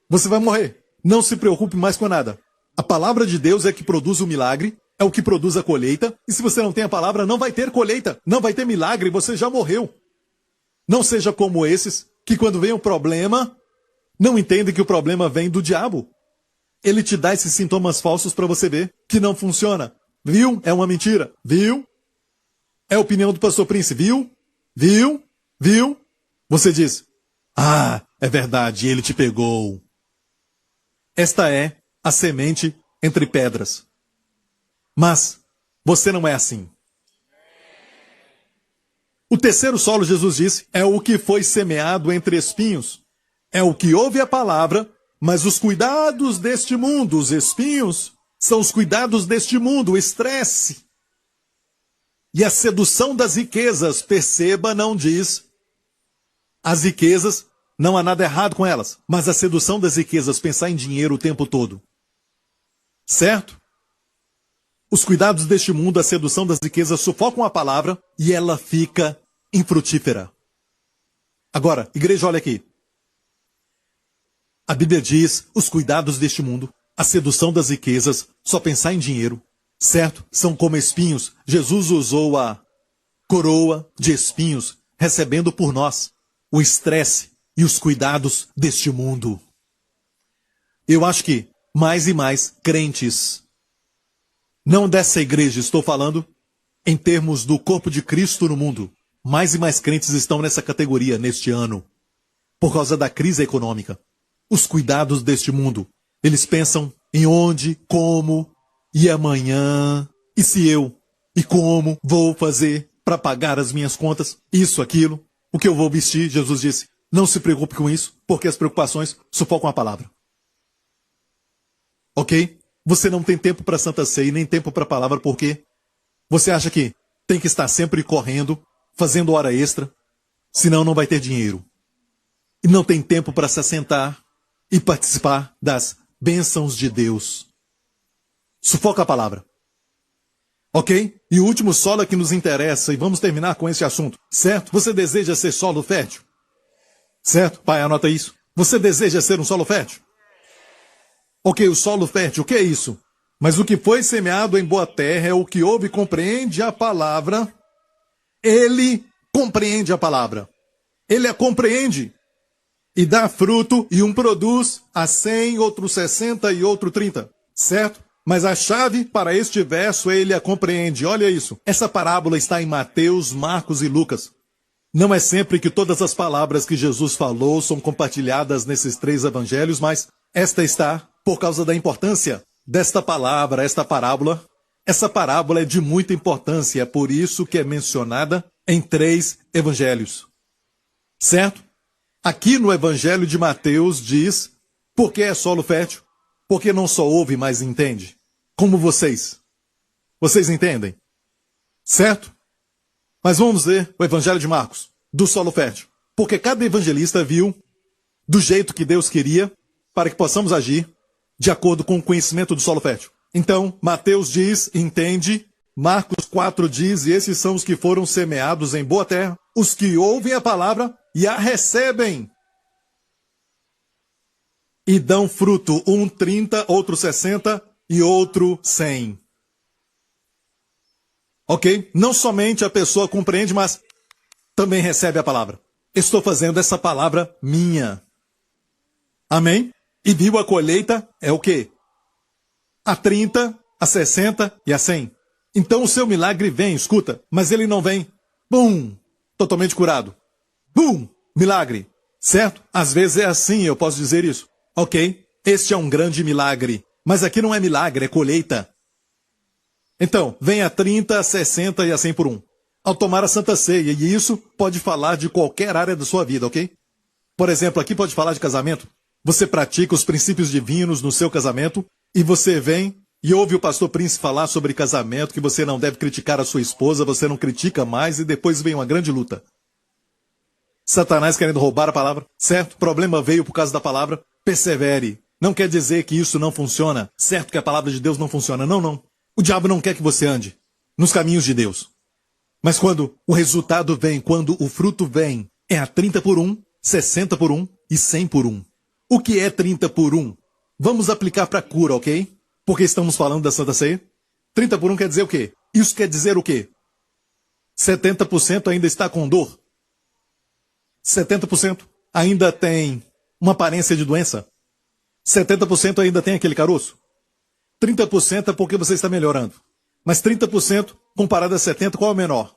Você vai morrer. Não se preocupe mais com nada. A palavra de Deus é que produz o milagre é o que produz a colheita. E se você não tem a palavra, não vai ter colheita, não vai ter milagre, você já morreu. Não seja como esses que quando vem um problema, não entendem que o problema vem do diabo. Ele te dá esses sintomas falsos para você ver que não funciona. Viu? É uma mentira. Viu? É a opinião do pastor Prince. Viu? Viu? Viu? Você diz, ah, é verdade, ele te pegou. Esta é a semente entre pedras. Mas você não é assim. O terceiro solo, Jesus disse, é o que foi semeado entre espinhos. É o que ouve a palavra, mas os cuidados deste mundo, os espinhos, são os cuidados deste mundo, o estresse. E a sedução das riquezas, perceba, não diz. As riquezas, não há nada errado com elas, mas a sedução das riquezas, pensar em dinheiro o tempo todo. Certo? Os cuidados deste mundo, a sedução das riquezas, sufocam a palavra e ela fica infrutífera. Agora, igreja, olha aqui. A Bíblia diz, os cuidados deste mundo, a sedução das riquezas, só pensar em dinheiro, certo? São como espinhos. Jesus usou a coroa de espinhos, recebendo por nós o estresse e os cuidados deste mundo. Eu acho que mais e mais crentes, não dessa igreja, estou falando em termos do corpo de Cristo no mundo, mais e mais crentes estão nessa categoria neste ano, por causa da crise econômica. Os cuidados deste mundo, eles pensam em onde, como, e amanhã, e se eu, e como vou fazer para pagar as minhas contas, isso, aquilo, o que eu vou vestir. Jesus disse, não se preocupe com isso, porque as preocupações sufocam a palavra. Ok? Você não tem tempo para Santa Ceia, nem tempo para a palavra, porque você acha que tem que estar sempre correndo, fazendo hora extra, senão não vai ter dinheiro. E não tem tempo para se assentar e participar das bênçãos de Deus. Sufoca a palavra. Ok? E o último solo que nos interessa, e vamos terminar com esse assunto, certo? Você deseja ser solo fértil? Certo? Pai, anota isso. Você deseja ser um solo fértil? Ok, o solo fértil, o que é isso? Mas o que foi semeado em boa terra é o que ouve e compreende a palavra. Ele compreende a palavra. Ele a compreende. E dá fruto, e um produz a 100, outro 60 e outro 30. Certo? Mas a chave para este verso, ele a compreende. Olha isso. Essa parábola está em Mateus, Marcos e Lucas. Não é sempre que todas as palavras que Jesus falou são compartilhadas nesses três evangelhos, mas esta está por causa da importância desta palavra, esta parábola. Essa parábola é de muita importância, é por isso que é mencionada em três evangelhos. Certo? Aqui no evangelho de Mateus diz, por que é solo fértil? Porque não só ouve, mas entende. Como vocês. Vocês entendem? Certo? Mas vamos ver o evangelho de Marcos, do solo fértil. Porque cada evangelista viu do jeito que Deus queria para que possamos agir de acordo com o conhecimento do solo fértil. Então, Mateus diz, entende. Marcos 4 diz, e esses são os que foram semeados em boa terra, os que ouvem a palavra e a recebem. E dão fruto, um 30, outro 60 e outro 100. Ok? Não somente a pessoa compreende, mas também recebe a palavra. Estou fazendo essa palavra minha. Amém? E viu a colheita é o quê? A 30, a 60 e a 100. Então o seu milagre vem, escuta, mas ele não vem. Bum! Totalmente curado. Bum! Milagre. Certo? Às vezes é assim, eu posso dizer isso. Ok? Este é um grande milagre. Mas aqui não é milagre, é colheita. Então, vem a 30, a 60 e a 100 por 1. Ao tomar a Santa Ceia, e isso pode falar de qualquer área da sua vida, ok? Por exemplo, aqui pode falar de casamento. Você pratica os princípios divinos no seu casamento, e você vem e ouve o pastor Prince falar sobre casamento, que você não deve criticar a sua esposa, você não critica mais, e depois vem uma grande luta. Satanás querendo roubar a palavra, certo? O problema veio por causa da palavra. Persevere. Não quer dizer que isso não funciona, certo que a palavra de Deus não funciona. Não, não. O diabo não quer que você ande nos caminhos de Deus. Mas quando o resultado vem, quando o fruto vem, é a 30 por 1, 60 por 1 e 100 por 1. O que é 30 por 1? Vamos aplicar para cura, ok? Porque estamos falando da Santa Ceia. 30 por 1 quer dizer o quê? Isso quer dizer o quê? 70% ainda está com dor. 70% ainda tem uma aparência de doença. 70% ainda tem aquele caroço. 30% é porque você está melhorando. Mas 30% comparado a 70%, qual é o menor?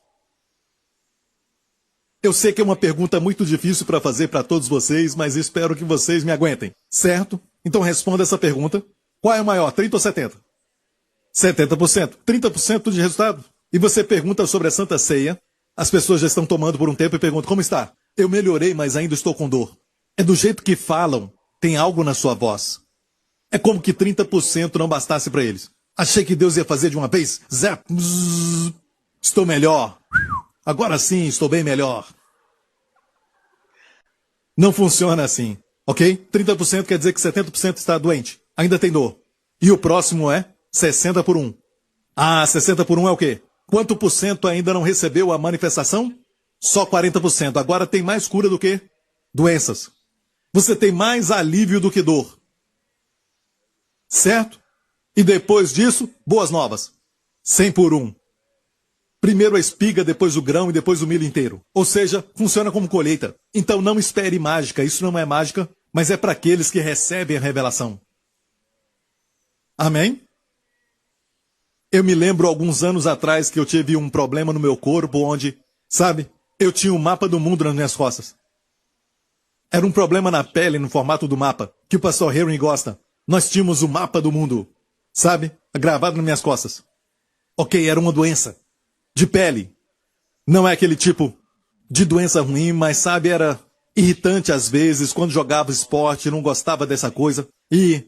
Eu sei que é uma pergunta muito difícil para fazer para todos vocês, mas espero que vocês me aguentem, certo? Então responda essa pergunta. Qual é o maior, 30 ou 70? 70%. 30% de resultado. E você pergunta sobre a Santa Ceia. As pessoas já estão tomando por um tempo e perguntam, como está? Eu melhorei, mas ainda estou com dor. É do jeito que falam, tem algo na sua voz. É como que 30% não bastasse para eles. Achei que Deus ia fazer de uma vez. Zap, bzz, estou melhor. Agora sim, estou bem melhor. Não funciona assim, ok? 30% quer dizer que 70% está doente. Ainda tem dor. E o próximo é 60 por 1. Ah, 60 por 1 é o quê? Quanto por cento ainda não recebeu a manifestação? Só 40%. Agora tem mais cura do que doenças. Você tem mais alívio do que dor. Certo? E depois disso, boas novas. 100 por 1. Primeiro a espiga, depois o grão e depois o milho inteiro. Ou seja, funciona como colheita. Então não espere mágica. Isso não é mágica, mas é para aqueles que recebem a revelação. Amém? Eu me lembro alguns anos atrás que eu tive um problema no meu corpo onde, sabe, eu tinha um mapa do mundo nas minhas costas. Era um problema na pele, no formato do mapa, que o pastor Henry gosta. Nós tínhamos o mapa do mundo, sabe, gravado nas minhas costas. Ok, era uma doença de pele. Não é aquele tipo de doença ruim, mas sabe, era irritante às vezes, quando jogava esporte, não gostava dessa coisa. E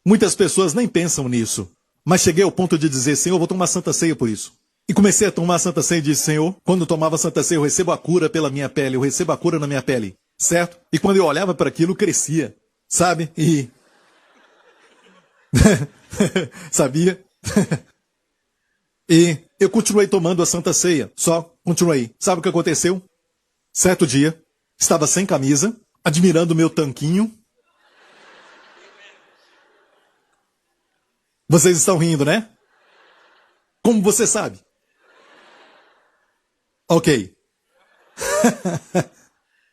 muitas pessoas nem pensam nisso. Mas cheguei ao ponto de dizer, Senhor, eu vou tomar Santa Ceia por isso. E comecei a tomar Santa Ceia e disse, Senhor, quando eu tomava Santa Ceia, eu recebo a cura pela minha pele, eu recebo a cura na minha pele, certo? E quando eu olhava para aquilo, crescia, sabe? E... sabia? E eu continuei tomando a Santa Ceia, só continuei. Sabe o que aconteceu? Certo dia, estava sem camisa, admirando o meu tanquinho. Vocês estão rindo, né? Como você sabe? Ok.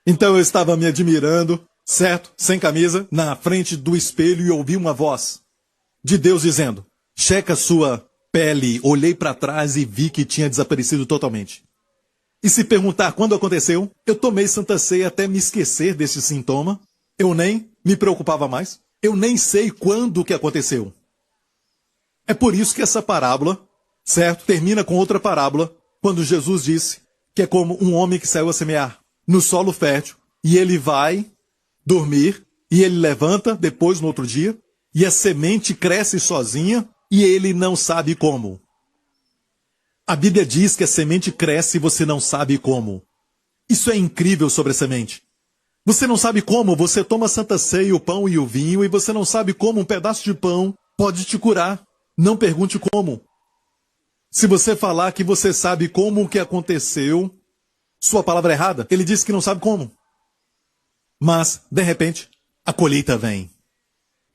Então eu estava me admirando, certo? Sem camisa, na frente do espelho e ouvi uma voz de Deus dizendo, checa sua pele. Olhei para trás e vi que tinha desaparecido totalmente. E se perguntar quando aconteceu, eu tomei Santa Ceia até me esquecer desse sintoma. Eu nem me preocupava mais. Eu nem sei quando que aconteceu. É por isso que essa parábola, certo, termina com outra parábola, quando Jesus disse que é como um homem que saiu a semear no solo fértil, e ele vai dormir, e ele levanta depois no outro dia, e a semente cresce sozinha, e ele não sabe como. A Bíblia diz que a semente cresce e você não sabe como. Isso é incrível sobre a semente. Você não sabe como, você toma a Santa Ceia, o pão e o vinho, e você não sabe como um pedaço de pão pode te curar. Não pergunte como. Se você falar que você sabe como o que aconteceu, sua palavra é errada. Ele disse que não sabe como. Mas, de repente, a colheita vem.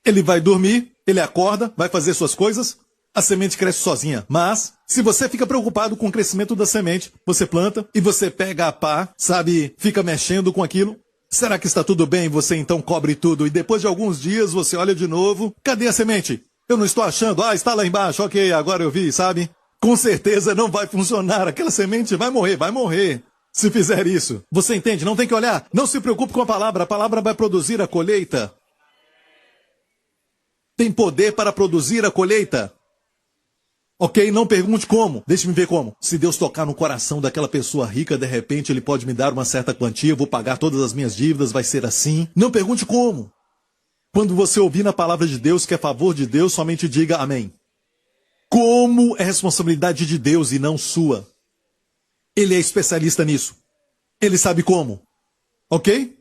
Ele vai dormir, ele acorda, vai fazer suas coisas, a semente cresce sozinha. Mas, se você fica preocupado com o crescimento da semente, você planta e você pega a pá, sabe, fica mexendo com aquilo. Será que está tudo bem? Você então cobre tudo e depois de alguns dias você olha de novo. Cadê a semente? Eu não estou achando. Ah, está lá embaixo. Ok, agora eu vi, sabe? Com certeza não vai funcionar. Aquela semente vai morrer. Se fizer isso. Você entende? Não tem que olhar. Não se preocupe com a palavra vai produzir a colheita. Tem poder para produzir a colheita. Ok? Não pergunte como. Deixe-me ver como. Se Deus tocar no coração daquela pessoa rica, de repente Ele pode me dar uma certa quantia, eu vou pagar todas as minhas dívidas, vai ser assim. Não pergunte como. Quando você ouvir na palavra de Deus que é a favor de Deus, somente diga amém. Como é responsabilidade de Deus e não sua. Ele é especialista nisso. Ele sabe como. Ok?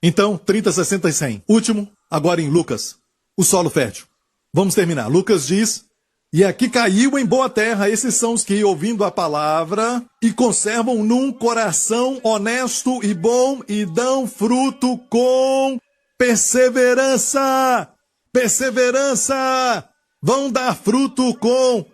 Então, 30, 60 e 100. Último, agora em Lucas. O solo fértil. Vamos terminar. Lucas diz, e aqui caiu em boa terra. Esses são os que, ouvindo a palavra, e conservam num coração honesto e bom, e dão fruto com perseverança. Perseverança. Vão dar fruto com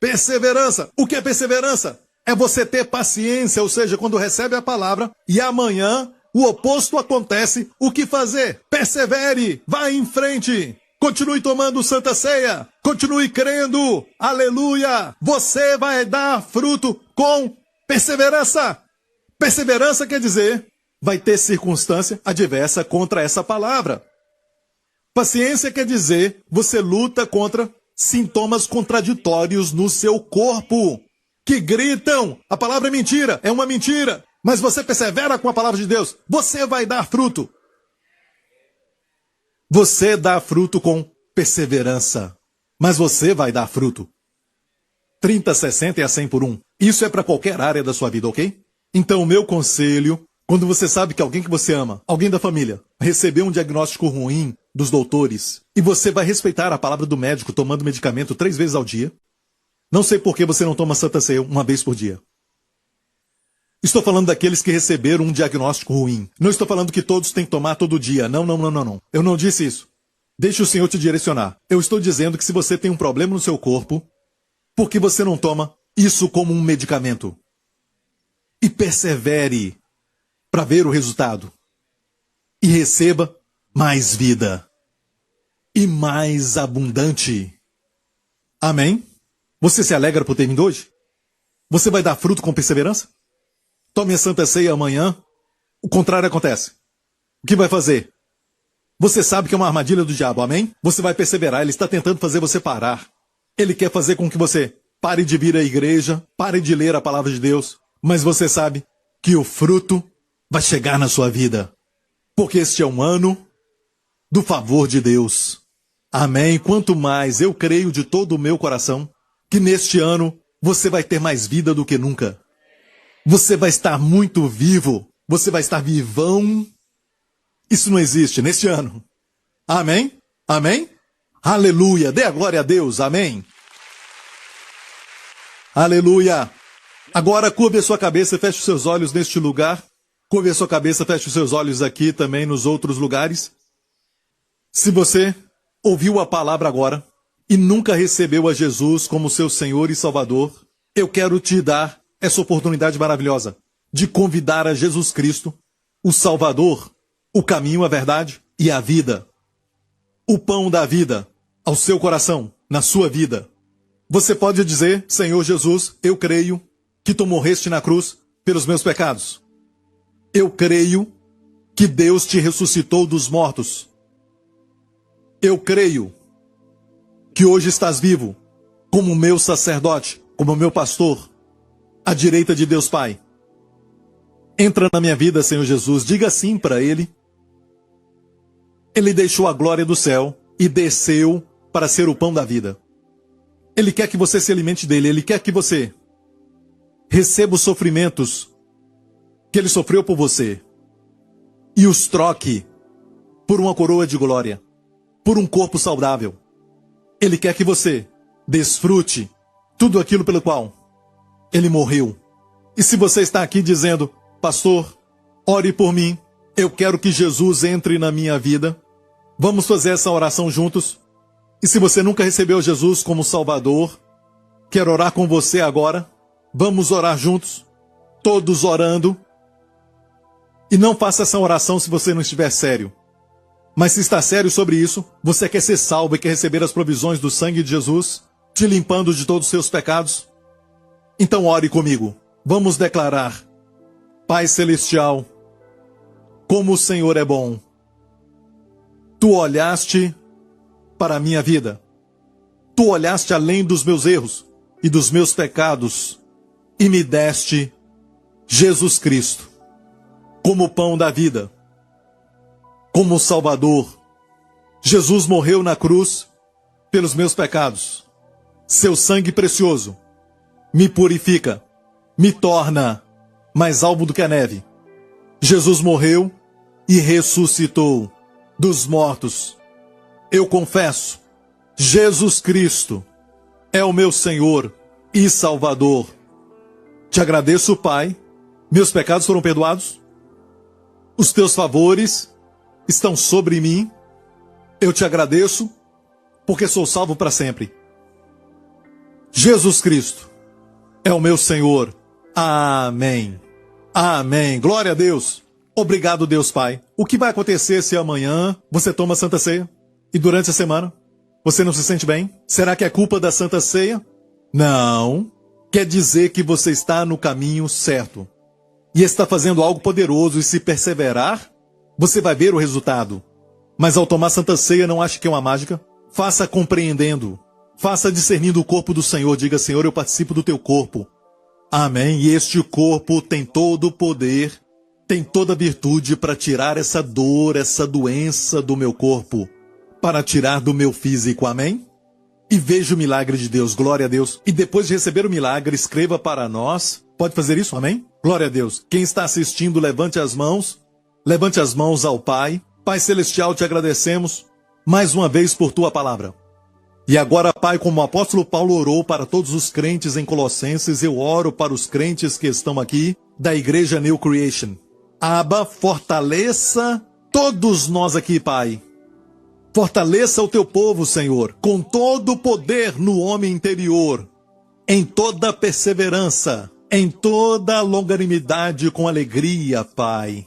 Perseverança. O que é perseverança? É você ter paciência, ou seja, quando recebe a palavra e amanhã o oposto acontece, o que fazer? Persevere, vá em frente. Continue tomando Santa Ceia. Continue crendo. Aleluia. Você vai dar fruto com perseverança. Perseverança quer dizer, vai ter circunstância adversa contra essa palavra. Paciência quer dizer, você luta contra sintomas contraditórios no seu corpo, que gritam, a palavra é mentira, é uma mentira, mas você persevera com a palavra de Deus, você vai dar fruto. Você dá fruto com perseverança, mas você vai dar fruto. 30, 60 e a 100 por 1. Isso é para qualquer área da sua vida, ok? Então, o meu conselho, quando você sabe que alguém que você ama, alguém da família, recebeu um diagnóstico ruim dos doutores, e você vai respeitar a palavra do médico tomando medicamento 3 vezes ao dia, não sei por que você não toma Santa Ceia 1 vez por dia. Estou falando daqueles que receberam um diagnóstico ruim. Não estou falando que todos têm que tomar todo dia. Não. Eu não disse isso. Deixe o Senhor te direcionar. Eu estou dizendo que se você tem um problema no seu corpo, por que você não toma isso como um medicamento? E persevere para ver o resultado. E receba mais vida. E mais abundante. Amém? Você se alegra por ter vindo hoje? Você vai dar fruto com perseverança? Tome a Santa Ceia amanhã, o contrário acontece. O que vai fazer? Você sabe que é uma armadilha do diabo, amém? Você vai perseverar, ele está tentando fazer você parar. Ele quer fazer com que você pare de vir à igreja, pare de ler a palavra de Deus, mas você sabe que o fruto vai chegar na sua vida. Porque este é um ano do favor de Deus. Amém? Quanto mais eu creio de todo o meu coração que neste ano você vai ter mais vida do que nunca. Você vai estar muito vivo. Você vai estar vivão. Isso não existe neste ano. Amém? Amém? Aleluia. Dê a glória a Deus. Amém? Aleluia. Agora curve a sua cabeça e feche os seus olhos neste lugar. Curve a sua cabeça, feche os seus olhos aqui também nos outros lugares. Se você ouviu a palavra agora e nunca recebeu a Jesus como seu Senhor e Salvador, eu quero te dar essa oportunidade maravilhosa de convidar a Jesus Cristo, o Salvador, o caminho, a verdade e a vida. O pão da vida ao seu coração, na sua vida. Você pode dizer, Senhor Jesus, eu creio que tu morreste na cruz pelos meus pecados. Eu creio que Deus te ressuscitou dos mortos. Eu creio que hoje estás vivo como meu sacerdote, como meu pastor, à direita de Deus Pai. Entra na minha vida, Senhor Jesus, diga sim para Ele. Ele deixou a glória do céu e desceu para ser o pão da vida. Ele quer que você se alimente dele, Ele quer que você receba os sofrimentos que Ele sofreu por você e os troque por uma coroa de glória, por um corpo saudável. Ele quer que você desfrute tudo aquilo pelo qual Ele morreu. E se você está aqui dizendo, pastor, ore por mim, eu quero que Jesus entre na minha vida, vamos fazer essa oração juntos. E se você nunca recebeu Jesus como Salvador, quero orar com você agora, vamos orar juntos, todos orando. E não faça essa oração se você não estiver sério. Mas se está sério sobre isso, você quer ser salvo e quer receber as provisões do sangue de Jesus, te limpando de todos os seus pecados, então ore comigo. Vamos declarar: Pai Celestial, como o Senhor é bom. Tu olhaste para a minha vida. Tu olhaste além dos meus erros e dos meus pecados e me deste Jesus Cristo como o pão da vida, como o Salvador. Jesus morreu na cruz pelos meus pecados. Seu sangue precioso me purifica, me torna mais alvo do que a neve. Jesus morreu e ressuscitou dos mortos. Eu confesso, Jesus Cristo é o meu Senhor e Salvador. Te agradeço, Pai, meus pecados foram perdoados, os teus favores estão sobre mim. Eu te agradeço, porque sou salvo para sempre. Jesus Cristo é o meu Senhor. Amém. Amém. Glória a Deus. Obrigado, Deus Pai. O que vai acontecer se amanhã você toma a Santa Ceia e durante a semana você não se sente bem? Será que é culpa da Santa Ceia? Não. Quer dizer que você está no caminho certo e está fazendo algo poderoso, e se perseverar, você vai ver o resultado. Mas ao tomar Santa Ceia, não ache que é uma mágica. Faça compreendendo. Faça discernindo o corpo do Senhor. Diga: Senhor, eu participo do teu corpo. Amém. E este corpo tem todo o poder, tem toda a virtude para tirar essa dor, essa doença do meu corpo, para tirar do meu físico. Amém? E veja o milagre de Deus. Glória a Deus. E depois de receber o milagre, escreva para nós. Pode fazer isso? Amém? Glória a Deus. Quem está assistindo, levante as mãos. Levante as mãos ao Pai. Pai Celestial, te agradecemos mais uma vez por tua palavra. E agora, Pai, como o apóstolo Paulo orou para todos os crentes em Colossenses, eu oro para os crentes que estão aqui da Igreja New Creation. Abba, fortaleça todos nós aqui, Pai. Fortaleça o teu povo, Senhor, com todo o poder no homem interior, em toda perseverança, em toda longanimidade, com alegria, Pai.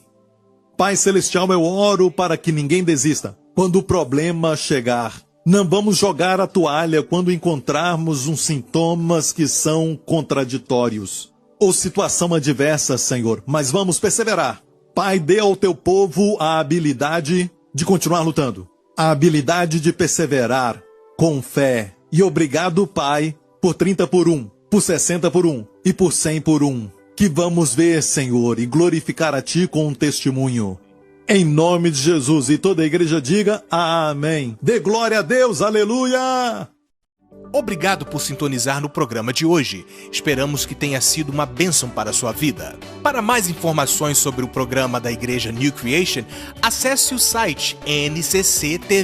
Pai Celestial, eu oro para que ninguém desista quando o problema chegar. Não vamos jogar a toalha quando encontrarmos uns sintomas que são contraditórios ou situação adversa, Senhor, mas vamos perseverar. Pai, dê ao teu povo a habilidade de continuar lutando, a habilidade de perseverar com fé. E obrigado, Pai, por 30 por 1, por 60 por 1 e por 100 por 1. Que vamos ver, Senhor, e glorificar a Ti com um testemunho. Em nome de Jesus. E toda a igreja diga amém. Dê glória a Deus, aleluia! Obrigado por sintonizar no programa de hoje. Esperamos que tenha sido uma bênção para a sua vida. Para mais informações sobre o programa da Igreja New Creation, acesse o site ncctv.org.sg.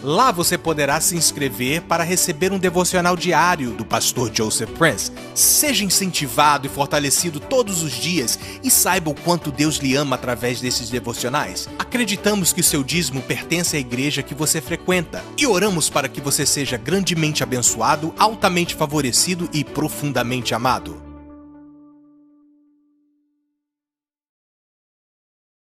Lá você poderá se inscrever para receber um devocional diário do pastor Joseph Prince. Seja incentivado e fortalecido todos os dias e saiba o quanto Deus lhe ama através desses devocionais. Acreditamos que o seu dízimo pertence à igreja que você frequenta e oramos para que você seja grandemente abençoado, altamente favorecido e profundamente amado.